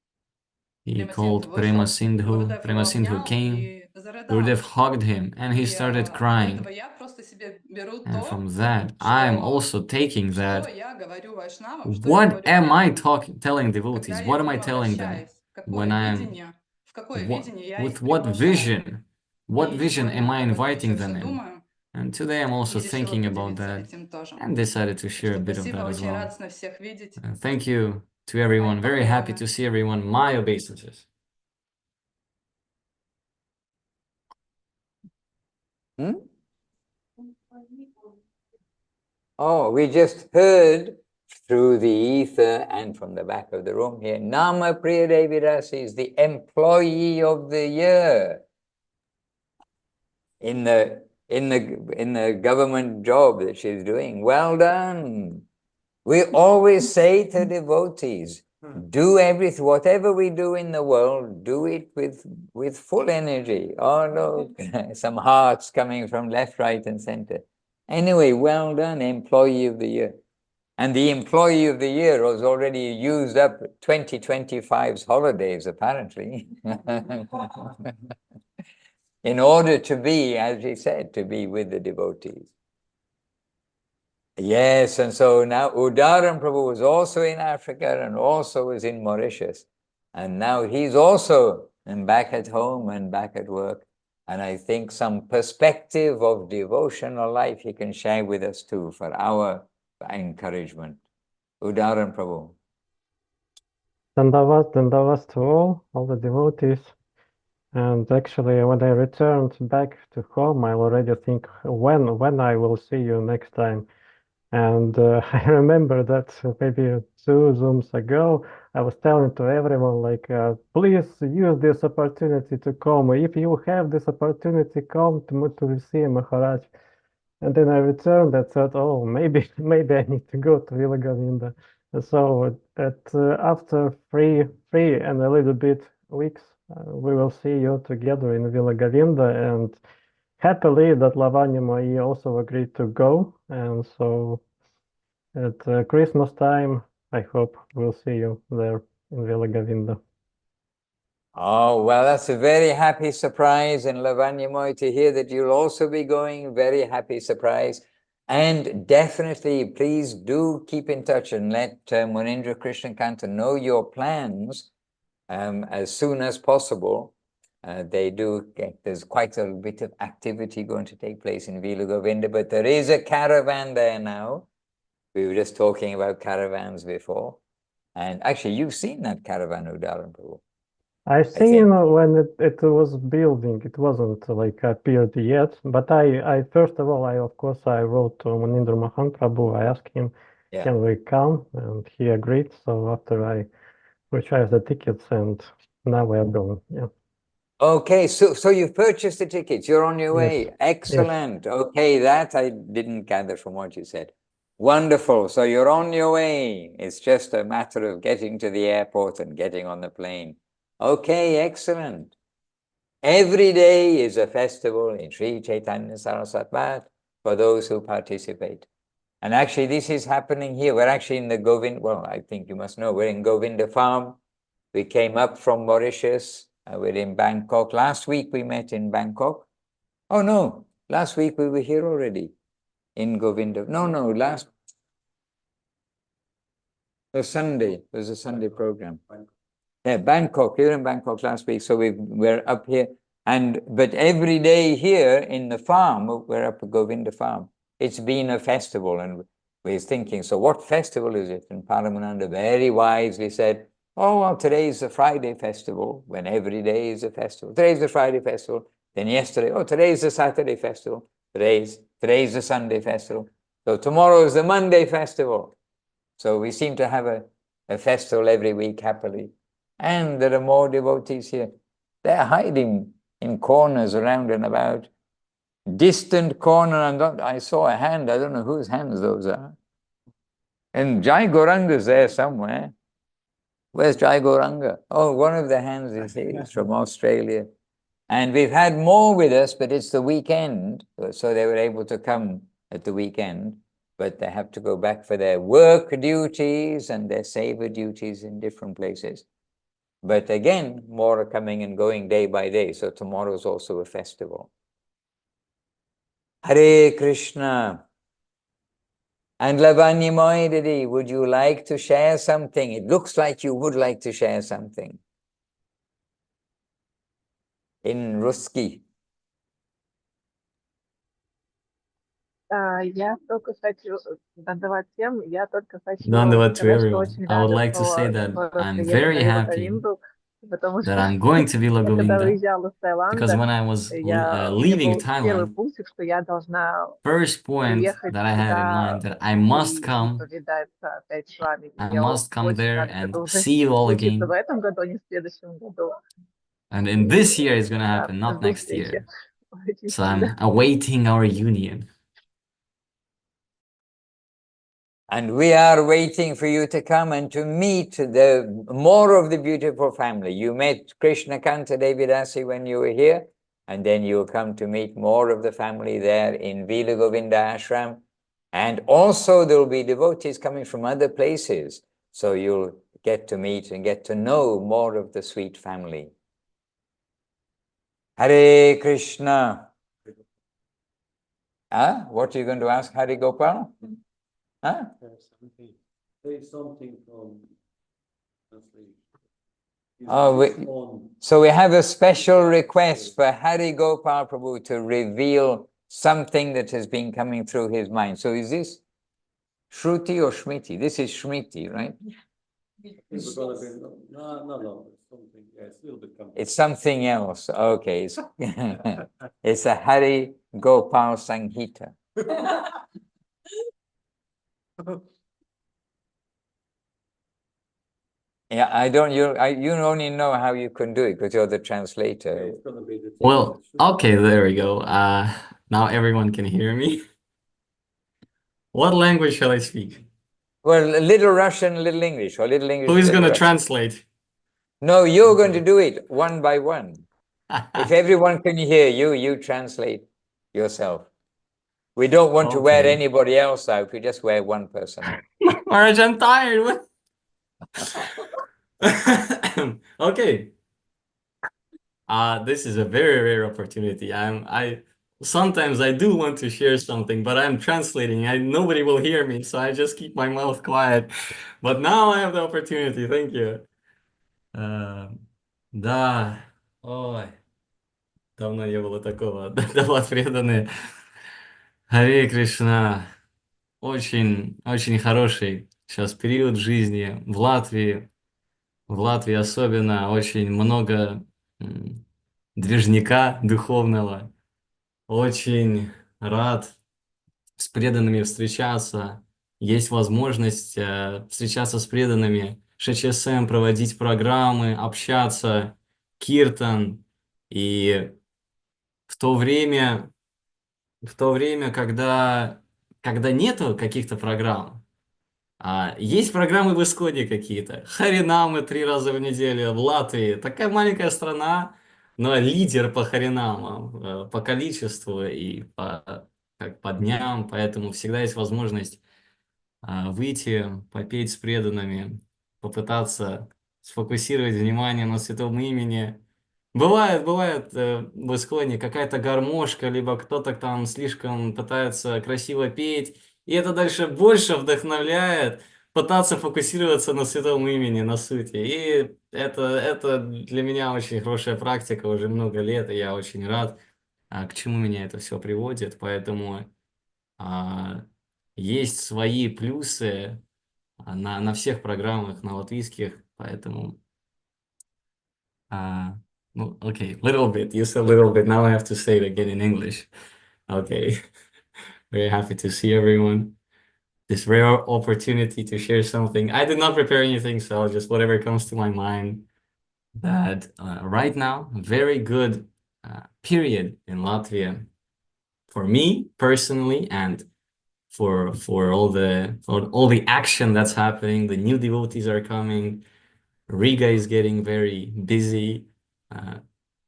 called Prema Sindhu. Гурудев его Prema Sindhu обнял came. и зарыдал. Gurudev hugged him, and he И started от crying. этого я просто себе беру And то, from that, I'm что also taking что that. я говорю вайшнавам, что я What говорю am I преданным, telling когда devotees? я What к am I ним telling them обращаюсь, when в какое what, видение я with их what приглашаю. vision? What И vision am сегодня I об этом inviting еще them все in? думаю And today I'm и also решила thinking about поделиться that этим тоже. and decided to Так share a что bit of спасибо, that as очень well. радостно всех видеть. Thank you to everyone. Very happy to see everyone. My obeisances. Oh, we just heard through the ether and from the back of the room here, Namapriya Devi Rasi is the employee of the year in the government job that she's doing. Well done. We always say to devotees, do everything, whatever we do in the world, do it with full energy. Oh no, some hearts coming from left, right, and center. Anyway, well done, employee of the year. And the employee of the year has already used up 2025's holidays, apparently. In order to be, as he said, to be with the devotees. Yes, and so now Udaran Prabhu was also in Africa and also was in Mauritius. And now he's also back at home and back at work. And I think some perspective of devotional life he can share with us too for our encouragement. Udaran Prabhu. Dandavas to all the devotees. And actually, when I returned back to home, I already think when I will see you next time. And I remember that maybe 2 Zooms ago, I was telling to everyone, like, please use this opportunity to come. If you have this opportunity, come to see Maharaj. And then I returned and thought, oh, maybe I need to go to Vila Govinda. So after three and a little bit weeks, we will see you together in Villa Govinda, and happily that Lavanya Mai also agreed to go, and so at Christmas time, I hope we'll see you there in Villa Govinda. Oh, well, that's a very happy surprise, and Lavanya to hear that you'll also be going, very happy surprise. And definitely, please do keep in touch and let Munindra Krishnakanta know your plans as soon as possible. There's quite a bit of activity going to take place in Vila Govinda, but there is a caravan there now. We were just talking about caravans before. And actually, you've seen that caravan, Udaran Prabhu. I've seen when it was building, it wasn't like appeared yet, but I first of all, of course, I wrote to Munindra Mahaprabhu. I asked him, can we come? And he agreed. So after I purchased the tickets, and now we are going. Yeah. Okay, so you've purchased the tickets. You're on your way. Yes. Excellent. Yes. Okay, that I didn't gather from what you said. Wonderful. So you're on your way. It's just a matter of getting to the airport and getting on the plane. Okay, excellent. Every day is a festival in Sri Chaitanya Saraswat Math for those who participate. And actually, this is happening here. We're actually in the Govinda, well, I think you must know, we're in Govinda Farm. We came up from Mauritius. We're in Bangkok. Last week we met in Bangkok. Oh, no, last week we were here already in Govinda. No, last Sunday. It was a Sunday program. Yeah, Bangkok. We were in Bangkok last week, so we're up here. But every day here in the farm, we're up at Govinda Farm. It's been a festival, and we're thinking, so what festival is it? And Paramananda very wisely said, oh, well, today is the Friday festival, when every day is a festival. Today is the Friday festival. Then yesterday, oh, today is the Saturday festival. Today's the Sunday festival. So tomorrow is the Monday festival. So we seem to have a festival every week happily. And there are more devotees here. They're hiding in corners around and about. Distant corner, I saw a hand. I don't know whose hands those are. And Jai Gauranga's there somewhere. Where's Jai Gauranga? Oh, one of the hands is here. It's from Australia. And we've had more with us, but it's the weekend. So they were able to come at the weekend, but they have to go back for their work duties and their seva duties in different places. But again, more are coming and going day by day. So tomorrow is also a festival. Hare Krishna. And Lavanya Moidadi, would you like to share something? It looks like you would like to share something. In Ruski. Я только хочу додавать тем, я только хочу Dandavat to сказать, что everyone. очень I would рада, like to say что that скоро I'm приеду very на Вилла happy Говинду, потому that что I'm going to Villa я когда Govinda, уезжала с because Таиланда, when I was у меня leaving был первый Thailand, пунктик, что я должна first point приехать that I had in сюда mind that I must и come, повидаться опять с вами. I Мне must come очень there рада, что это and уже see you all случится в again. этом году, а не в следующем году. And in this year it's gonna Да, happen, not жду next встречи. year. Очень So сильно. I'm awaiting our union. And we are waiting for you to come and to meet the more of the beautiful family. You met Krishna Kanta Devidasi when you were here, and then you'll come to meet more of the family there in Vila Govinda Ashram. And also there will be devotees coming from other places. So you'll get to meet and get to know more of the sweet family. Hare Krishna. What are you going to ask Hari Gopal? Huh? Say something from so we have a special request for Hari Gopal Prabhu to reveal something that has been coming through his mind. So is this Shruti or Shmiti? This is Shmiti, right? No. Something, it's a little bit complicated. It's something else. Okay. It's a Hari Gopal Sanghita. Yeah, I don't. You only know how you can do it because you're the translator. Well, okay, there we go. Now everyone can hear me. What language shall I speak? Well, a little Russian, a little English, or little English. Who is little going to Russian. translate? No, you're going to do it one by one. If everyone can hear you, you translate yourself. We don't want to wear anybody else out. We just wear one person out. Maharaj, I'm tired. Okay. This is a very rare opportunity. Sometimes I do want to share something, but I'm translating. Nobody will hear me, so I just keep my mouth quiet. But now I have the opportunity. Thank you. Да, ой, давно не было такого. Давай, преданные. Харе Кришна. Очень, очень хороший сейчас период жизни в Латвии. В Латвии особенно очень много движника духовного. Очень рад с преданными встречаться. Есть возможность встречаться с преданными, ШЧСМ, проводить программы, общаться, киртан. И в то время, когда нету каких-то программ, есть программы в Исходе какие-то. Харинамы 3 раза в неделю в Латвии. Такая маленькая страна, но лидер по харинамам, по количеству и по дням. Поэтому всегда есть возможность выйти, попеть с преданными, попытаться сфокусировать внимание на святом имени. Бывает в Исходе какая-то гармошка, либо кто-то там слишком пытается красиво петь, и это дальше больше вдохновляет пытаться фокусироваться на святом имени, на сути. И это для меня очень хорошая практика уже много лет, и я очень рад, к чему меня это все приводит. Поэтому есть свои плюсы на всех программах, на латвийских, поэтому... Well, okay, little bit. You said little bit. Now I have to say it again in English. Okay. Very happy to see everyone. This rare opportunity to share something. I did not prepare anything, so just whatever comes to my mind. That right now, very good period in Latvia for me personally, and for all the action that's happening. The new devotees are coming. Riga is getting very busy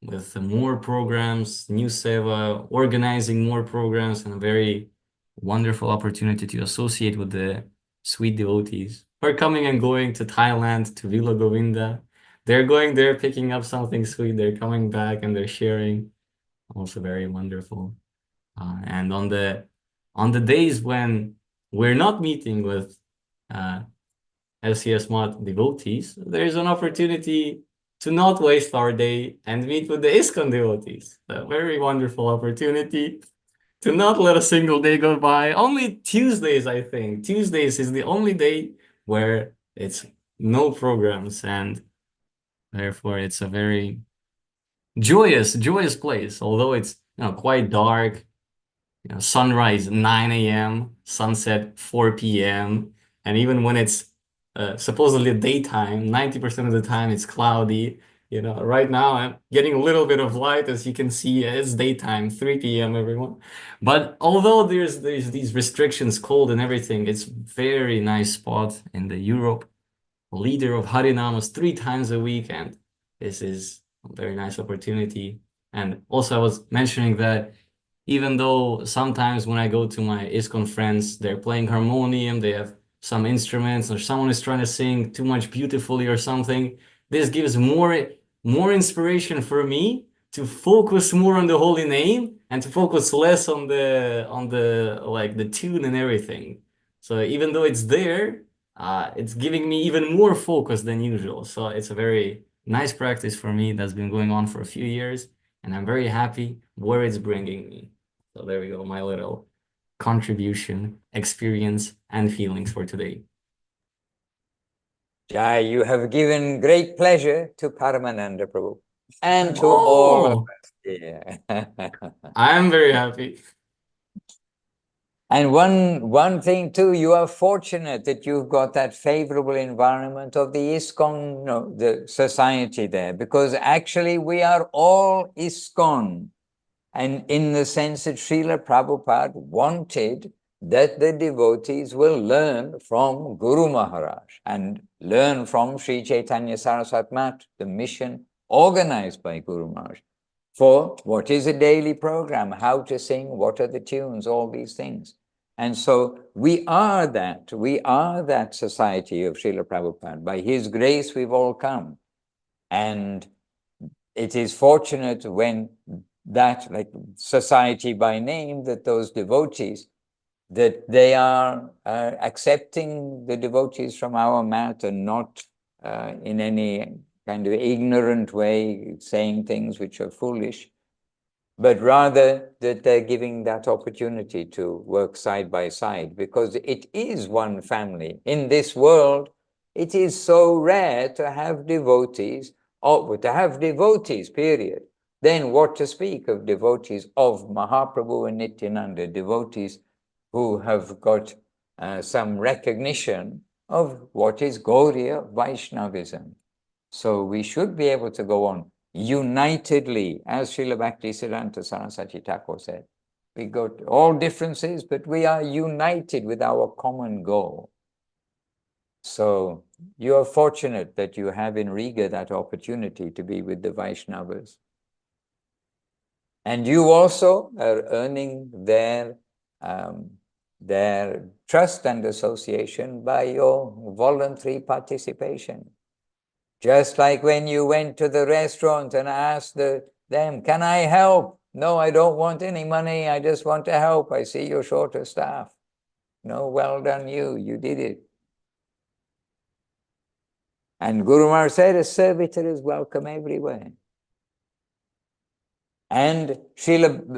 with more programs, new seva, organizing more programs, and a very wonderful opportunity to associate with the sweet devotees who are coming and going to Thailand, to Villa Govinda. They're going there, picking up something sweet. They're coming back and they're sharing. Also very wonderful. And on the days when we're not meeting with LCS Mod devotees, there's an opportunity to not waste our day and meet with the ISKCON devotees. A very wonderful opportunity to not let a single day go by. Only Tuesdays, I think. Tuesdays is the only day where it's no programs, and therefore it's a very joyous place, although it's quite dark. Sunrise 9 a.m., sunset 4 p.m., and even when it's supposedly daytime, 90% of the time it's cloudy. Right now I'm getting a little bit of light, as you can see. It's daytime, 3 p.m. everyone. But although there's these restrictions, cold and everything, it's very nice spot in the Europe. Leader of Harinamas 3 times a week, and this is a very nice opportunity. And also I was mentioning that even though sometimes when I go to my ISKCON friends, they're playing harmonium, they have some instruments, or someone is trying to sing too much beautifully or something, this gives more inspiration for me to focus more on the holy name and to focus less on the tune and everything. So even though it's there, it's giving me even more focus than usual. So it's a very nice practice for me that's been going on for a few years, and I'm very happy where it's bringing me. So there we go, my little contribution, experience, and feelings for today. Jai, you have given great pleasure to Paramananda Prabhu and to all of us here. I am very happy. And one thing too, you are fortunate that you've got that favorable environment of the ISKCON, the society there, because actually we are all ISKCON. And in the sense that Srila Prabhupada wanted that the devotees will learn from Guru Maharaj and learn from Sri Chaitanya Saraswat Mat, the mission organized by Guru Maharaj, for what is a daily program, how to sing, what are the tunes, all these things. And so we are that society of Srila Prabhupada. By his grace, we've all come. And it is fortunate when that, like society by name, that those devotees, that they are accepting the devotees from our mat and not in any kind of ignorant way saying things which are foolish, but rather that they're giving that opportunity to work side by side, because it is one family. In this world, it is so rare to have devotees, or to have devotees, period. Then what to speak of devotees of Mahaprabhu and Nityananda, devotees who have got some recognition of what is Gauriya Vaishnavism. So we should be able to go on unitedly, as Srila Bhaktisiddhanta Saraswati Thakur said. We got all differences, but we are united with our common goal. So you are fortunate that you have in Riga that opportunity to be with the Vaishnavas. And you also are earning their trust and association by your voluntary participation. Just like when you went to the restaurant and asked them, can I help? No, I don't want any money. I just want to help. I see you're short of staff. No, well done you did it. And Guru Maharaj said, a servitor is welcome everywhere. And Siddhanti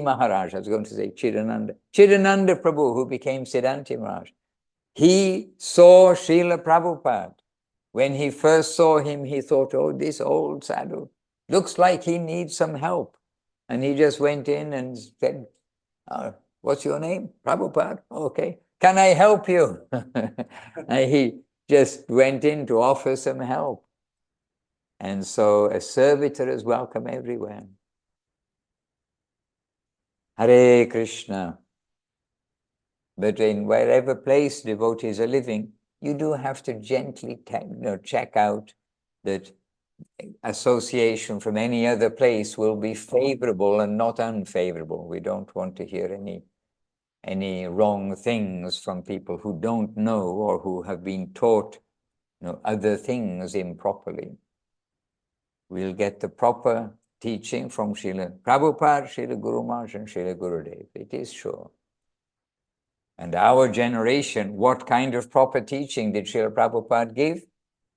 Maharaj, I was going to say Chidananda Prabhu, who became Siddhanti Maharaj, he saw Srila Prabhupada. When he first saw him, he thought, oh, this old sadhu looks like he needs some help. And he just went in and said, what's your name? Prabhupada? Okay. Can I help you? And he just went in to offer some help. And so a servitor is welcome everywhere. Hare Krishna. But in wherever place devotees are living, you do have to gently check out that association from any other place will be favorable and not unfavorable. We don't want to hear any wrong things from people who don't know or who have been taught other things improperly. We'll get the proper teaching from Srila Prabhupada, Srila Guru Maharaj, and Srila Gurudev. It is sure. And our generation, what kind of proper teaching did Srila Prabhupada give?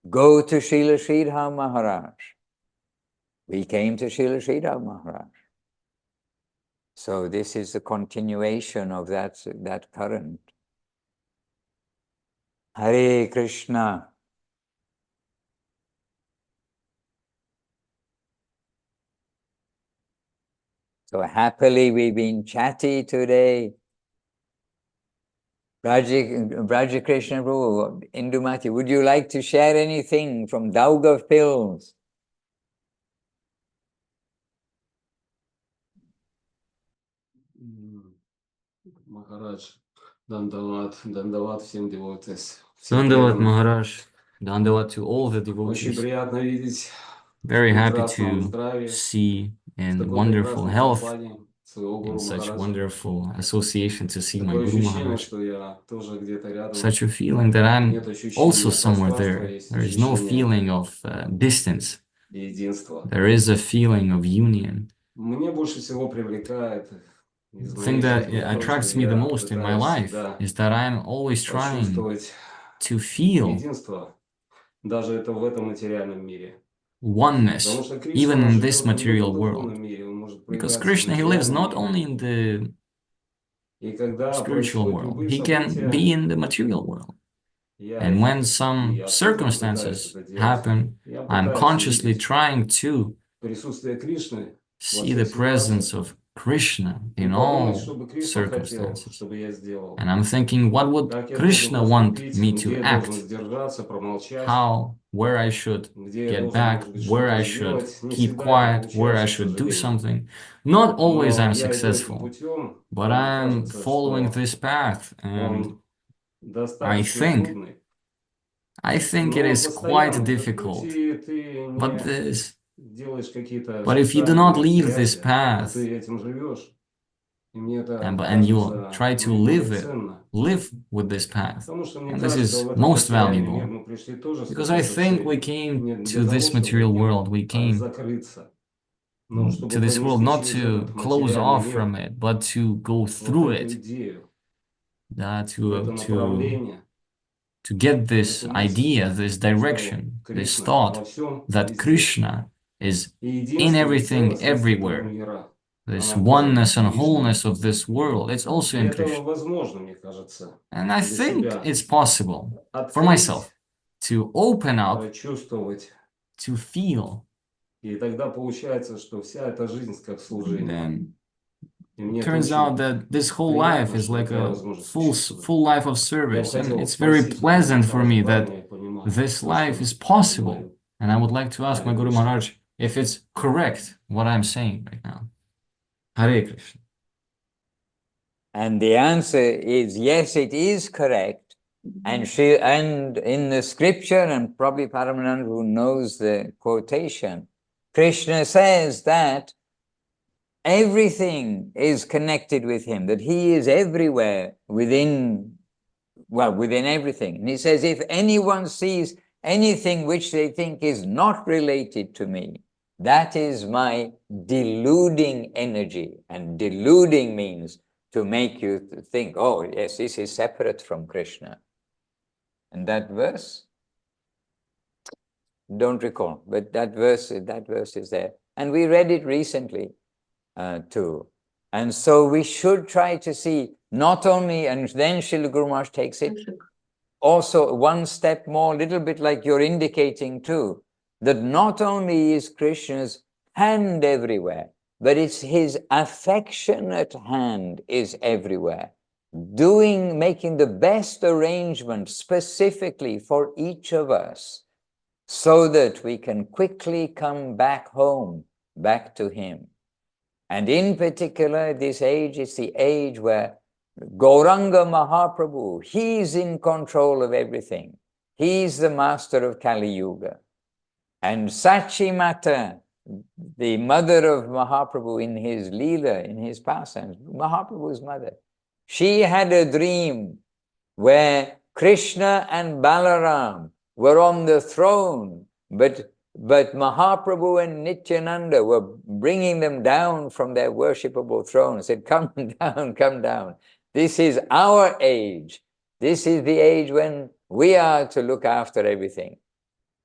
Go to Srila Sridhar Maharaj. We came to Srila Sridhar Maharaj. So this is the continuation of that current. Hare Krishna. So happily we've been chatty today. Braja Krishna Prabhu, Indumati, would you like to share anything from Daugav Pills? Maharaj, Dandavat всем devotees. Dandavat Maharaj, Dandavat to all the devotees. Very happy to see in wonderful health, in such wonderful association, to see my Guru Maharaj. Such a feeling that I'm also somewhere there. There is no feeling of distance. There is a feeling of union. The thing that attracts me the most in my life is that I'm always trying to feel oneness, even in this material world. Because Krishna, he lives not only in the spiritual world, he can be in the material world. And when some circumstances happen, I'm consciously trying to see the presence of Krishna И in подумать, all что бы Кришна хотел, circumstances. чтобы я сделал. And I'm thinking, what would Как я должен Krishna want поступить, me где to я должен act? сдержаться, промолчать, How, where I should где я get должен, back, может быть, where что-то I should сделать. Не keep всегда это quiet, where I получается, к should do сожалению. something. Not always Но I'm я иду этим successful, путем, but и мне I'm кажется, following что this path, and он I достаточно think трудный. it Но is quite постоянно в этом difficult. пути ты But не делаешь какие-то if you do шагами not leave this мероприятия, но path, ты этим живешь. И мне это and you кажется try to наиболее live ценно. with this path, Потому что мне and this кажется, is в этом most материальный мир valuable. мы пришли тоже с Because I какой-то think we целью. came Не для to того, this чтобы material в нем world, we came закрыться, но to чтобы this world пронести not через to этот close материальный off from мир it, but to go вот through эту it, идею, that это направление, to get this эту мысль, idea, this что direction, this Кришна thought во всем, that везде. Krishna is И in единство и everything, целостность этого everywhere. мира, This она тоже oneness в and Кришне. wholeness of this world, it's also И in это Krishna. возможно, мне кажется, And I для think себя it's possible for myself открыть, to open up, чувствовать. to feel. И тогда получается, что вся эта жизнь как служение. Then И мне it это turns out очень that this whole life приятно, is что like такая a возможность full существует. life of Я бы service, and хотел it's very спросить у pleasant for me Махараджа, that правильно я понимаю, this то, life что is я possible. говорю. And I would like to ask my Харе Guru Кришна. Maharaj if it's correct what I'm saying right now. Hare Krishna. And the answer is yes, it is correct. And in the scripture, and probably Paramananda who knows the quotation, Krishna says that everything is connected with him, that he is everywhere within everything. And he says, if anyone sees anything which they think is not related to me, that is my deluding energy. And deluding means to make you think, oh, yes, this is separate from Krishna. And that verse, don't recall, but that verse is there. And we read it recently too. And so we should try to see not only, and then Srila Guru Maharaj takes it, also one step more, a little bit like you're indicating too, that not only is Krishna's hand everywhere, but it's his affectionate hand is everywhere, making the best arrangement specifically for each of us, so that we can quickly come back home, back to him. And in particular, this age is the age where Gauranga Mahaprabhu, he's in control of everything. He's the master of Kali Yuga. And Sachi Mata, the mother of Mahaprabhu in his Leela, in his pastimes, Mahaprabhu's mother, she had a dream where Krishna and Balaram were on the throne, but Mahaprabhu and Nityananda were bringing them down from their worshipable throne, said, come down, come down. This is our age. This is the age when we are to look after everything.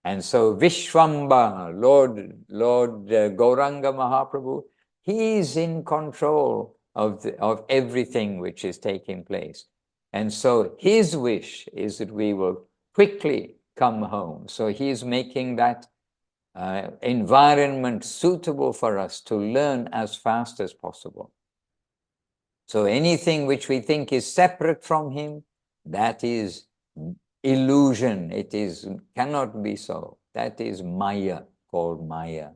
And so Vishwamba, Lord Gauranga Mahaprabhu, he's in control of everything which is taking place. And so his wish is that we will quickly come home. So he's making that environment suitable for us to learn as fast as possible. So anything which we think is separate from him, that is illusion. It cannot be so. That is Maya, called Maya.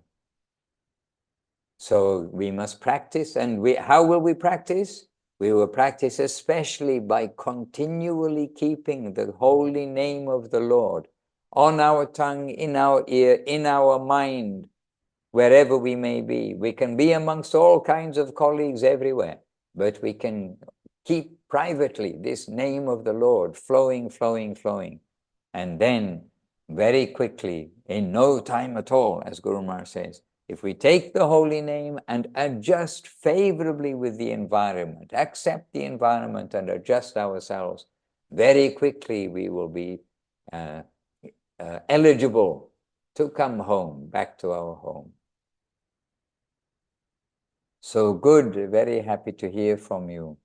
So we must practice, and how will we practice? We will practice especially by continually keeping the holy name of the Lord on our tongue, in our ear, in our mind, wherever we may be. We can be amongst all kinds of colleagues everywhere, but we can keep privately this name of the Lord flowing, flowing, flowing. And then very quickly, in no time at all, as Guru Maharaj says, if we take the holy name and adjust favorably with the environment, accept the environment and adjust ourselves, very quickly we will be eligible to come home, back to our home. So good, very happy to hear from you.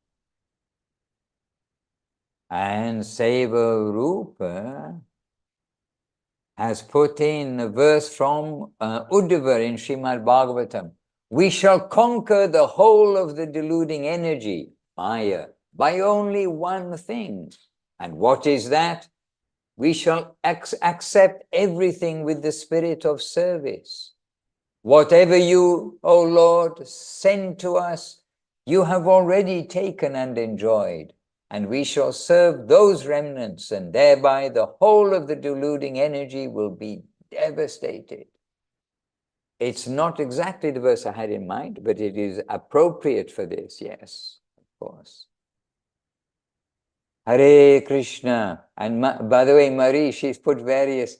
And Seva Rupa has put in a verse from Uddhava in Srimad Bhagavatam. We shall conquer the whole of the deluding energy, Maya, by only one thing. And what is that? We shall accept everything with the spirit of service. Whatever you, O Lord, send to us, you have already taken and enjoyed, and we shall serve those remnants, and thereby the whole of the deluding energy will be devastated. It's not exactly the verse I had in mind, but it is appropriate for this, yes, of course. Hare Krishna. And by the way, Marie, she's put various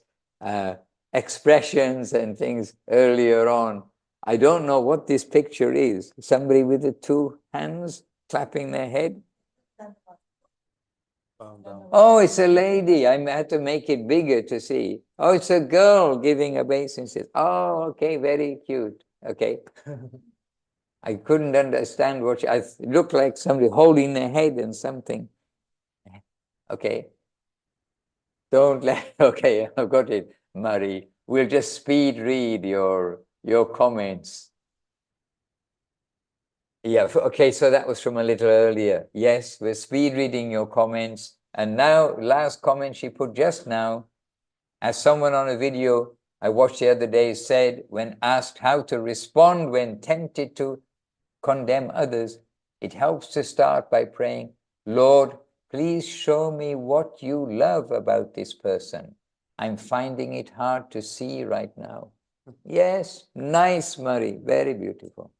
expressions and things earlier on. I don't know what this picture is. Somebody with the two hands clapping their head. Oh, it's a lady. I had to make it bigger to see. Oh, it's a girl giving obeisances. Oh, okay, very cute. Okay. I couldn't understand what it looked like somebody holding their head and something. Okay. Don't let, okay, I've got it, Marie. We'll just speed read your comments. Yeah, okay, so that was from a little earlier. Yes, we're speed reading your comments. And now, last comment she put just now, as someone on a video I watched the other day said, when asked how to respond when tempted to condemn others, it helps to start by praying, Lord, please show me what you love about this person. I'm finding it hard to see right now. Yes, nice, Marie, very beautiful.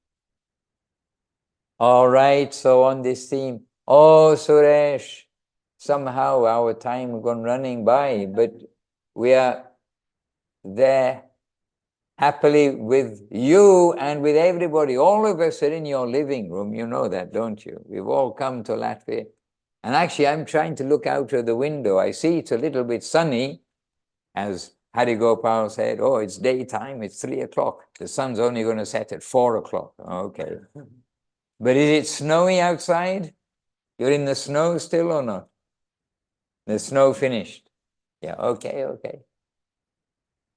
All right, so on this theme, oh, Suresh, somehow our time has gone running by, but we are there happily with you and with everybody. All of us are in your living room. You know that, don't you? We've all come to Latvia. And actually, I'm trying to look out of the window. I see it's a little bit sunny. As Hari Gopal said, oh, it's daytime, it's 3 o'clock. The sun's only going to set at 4 o'clock. Okay. But is it snowy outside? You're in the snow still or not? The snow finished. Yeah, okay, okay.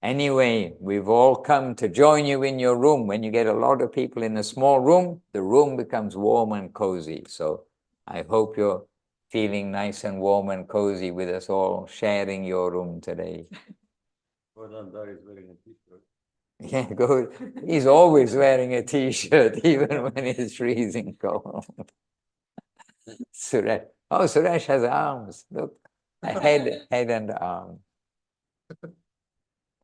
Anyway, we've all come to join you in your room. When you get a lot of people in a small room, the room becomes warm and cozy. So I hope you're feeling nice and warm and cozy with us all sharing your room today. Paramananda is wearing a t-shirt. Yeah, good. He's always wearing a t-shirt, even when it's freezing cold. Suresh. Oh, Suresh has arms. Look, a head and arm.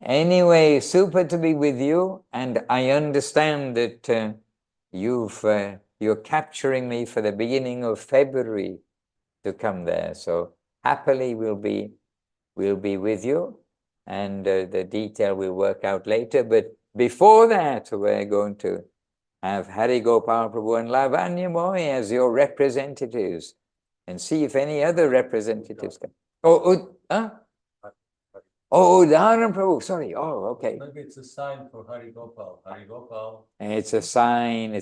Anyway, super to be with you, and I understand that you're capturing me for the beginning of February to come there. So happily we'll be with you, and the detail we'll work out later. But before that, we're going to have Hari Gopal Prabhu and Lavanya Moy as your representatives, and see if any other representatives come. Oh, Dharan Prabhu, sorry. Oh, okay. Maybe it's a sign for Hari Gopal. Hari Gopal. It's a sign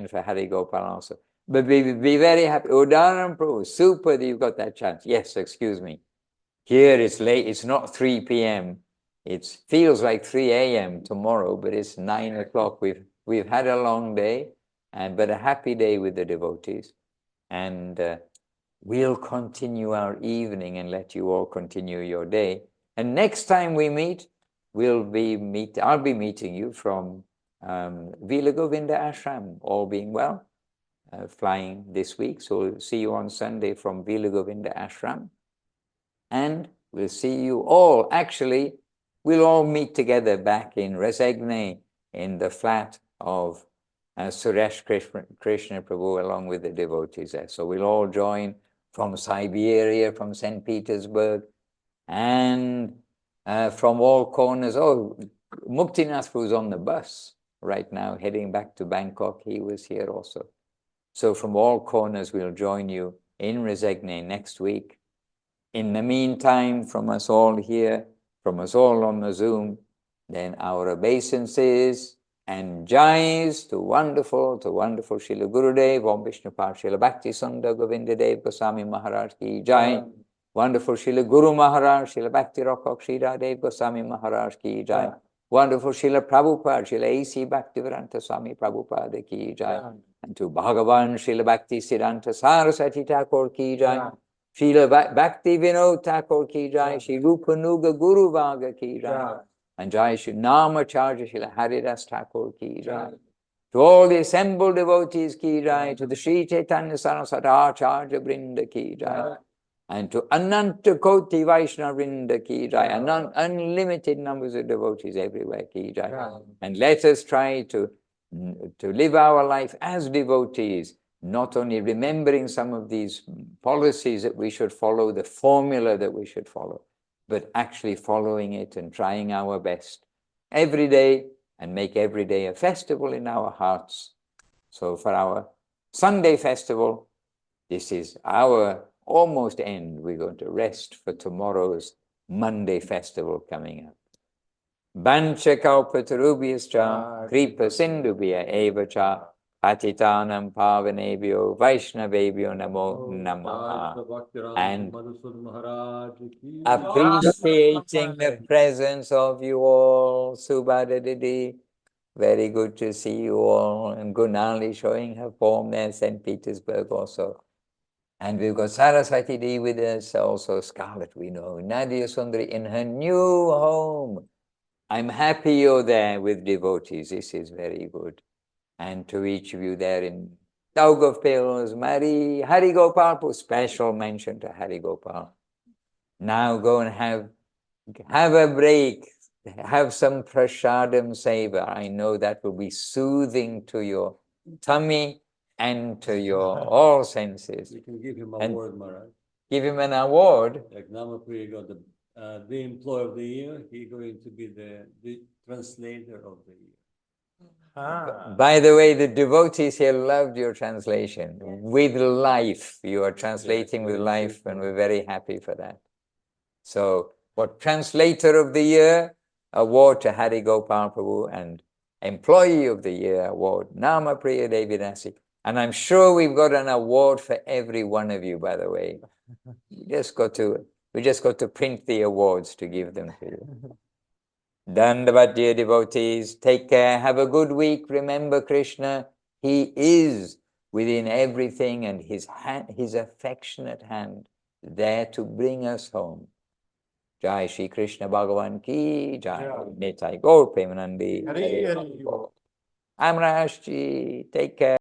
for Hari Gopal also. But be very happy. Dharan Prabhu, super that you've got that chance. Yes, excuse me. Here it's late, it's not 3 p.m. It feels like 3 a.m. tomorrow, but it's 9 o'clock. We've had a long day, but a happy day with the devotees. And we'll continue our evening and let you all continue your day. And next time we meet, I'll be meeting you from Vila Govinda Ashram, all being well, flying this week. So we'll see you on Sunday from Vila Govinda Ashram. And we'll see you all. Actually, we'll all meet together back in Resegne in the flat of Suresh Krishna Prabhu along with the devotees there. So we'll all join from Siberia, from St. Petersburg, and from all corners. Oh, Muktinath Prabhu's on the bus right now, heading back to Bangkok. He was here also. So from all corners, we'll join you in Resegne next week. In the meantime, from us all here, from us all on the Zoom, then our obeisances and jais to wonderful Srila Gurudev, Om Vishnupad Srila Bhakti Sundar Govinda Dev Goswami Maharaj ki jai. Wonderful Srila Guru Maharaj, Srila Bhakti Rakshak Sri Radev Goswami Maharaj ki jai. wonderful Srila Prabhupada, Srila A.C. Bhaktivedanta Swami Prabhupada ki jai, and to Bhagavan Srila Bhakti Siddhanta Saraswati Thakur ki jai, Srila Bhakti Vinod Thakur ki jai, Sri Rupanuga Guru Bhaga ki jai, and jai Sri Namacharya Srila Haridas Thakur ki jai. To all the assembled devotees ki jai, to the Sri Chaitanya Saraswati Acharya Brinda ki jai, and to Ananta Koti Vaishnava Vrinda ki jai, and unlimited numbers of devotees everywhere ki jai. And let us try to live our life as devotees, not only remembering some of these policies that we should follow, the formula that we should follow, but actually following it and trying our best every day, and make every day a festival in our hearts. So for our Sunday festival, this is our almost end. We're going to rest for tomorrow's Monday festival coming up. Bancha kalpatarubhyascha kripa sindhubhya eva cha patitanam pavanebhyo vaishnavebhyo namo namaha. And appreciating the presence of you all, Subhada Didi, very good to see you all, and Gunali showing her form there, St. Petersburg also. And we've got Saraswati Dee with us, also Scarlett, we know, Nadia Sundari in her new home. I'm happy you're there with devotees, this is very good. And to each of you there in Daugavpils, Mari, Hari Gopal, special mention to Hari Gopal. Now go and have a break, have some prasadam seva. I know that will be soothing to your tummy and to your all senses. You can give him an award, Maharaj. Give him an award. Like Namapriya got the employee of the year, he's going to be the translator of the year. By the way, the devotees here loved your translation. With life, you are translating with life, and we're very happy for that. So, what Translator of the Year award to Hari Gopal Prabhu, and Employee of the Year award, Namapriya Devidasi. And I'm sure we've got an award for every one of you, by the way. We just got to print the awards to give them to you. Dandavat, dear devotees, take care, have a good week. Remember Krishna, he is within everything, and his affectionate hand there to bring us home. Jai Shri Krishna Bhagavan ki jai. Nitai Gaur Premanandi. Amrashji, take care.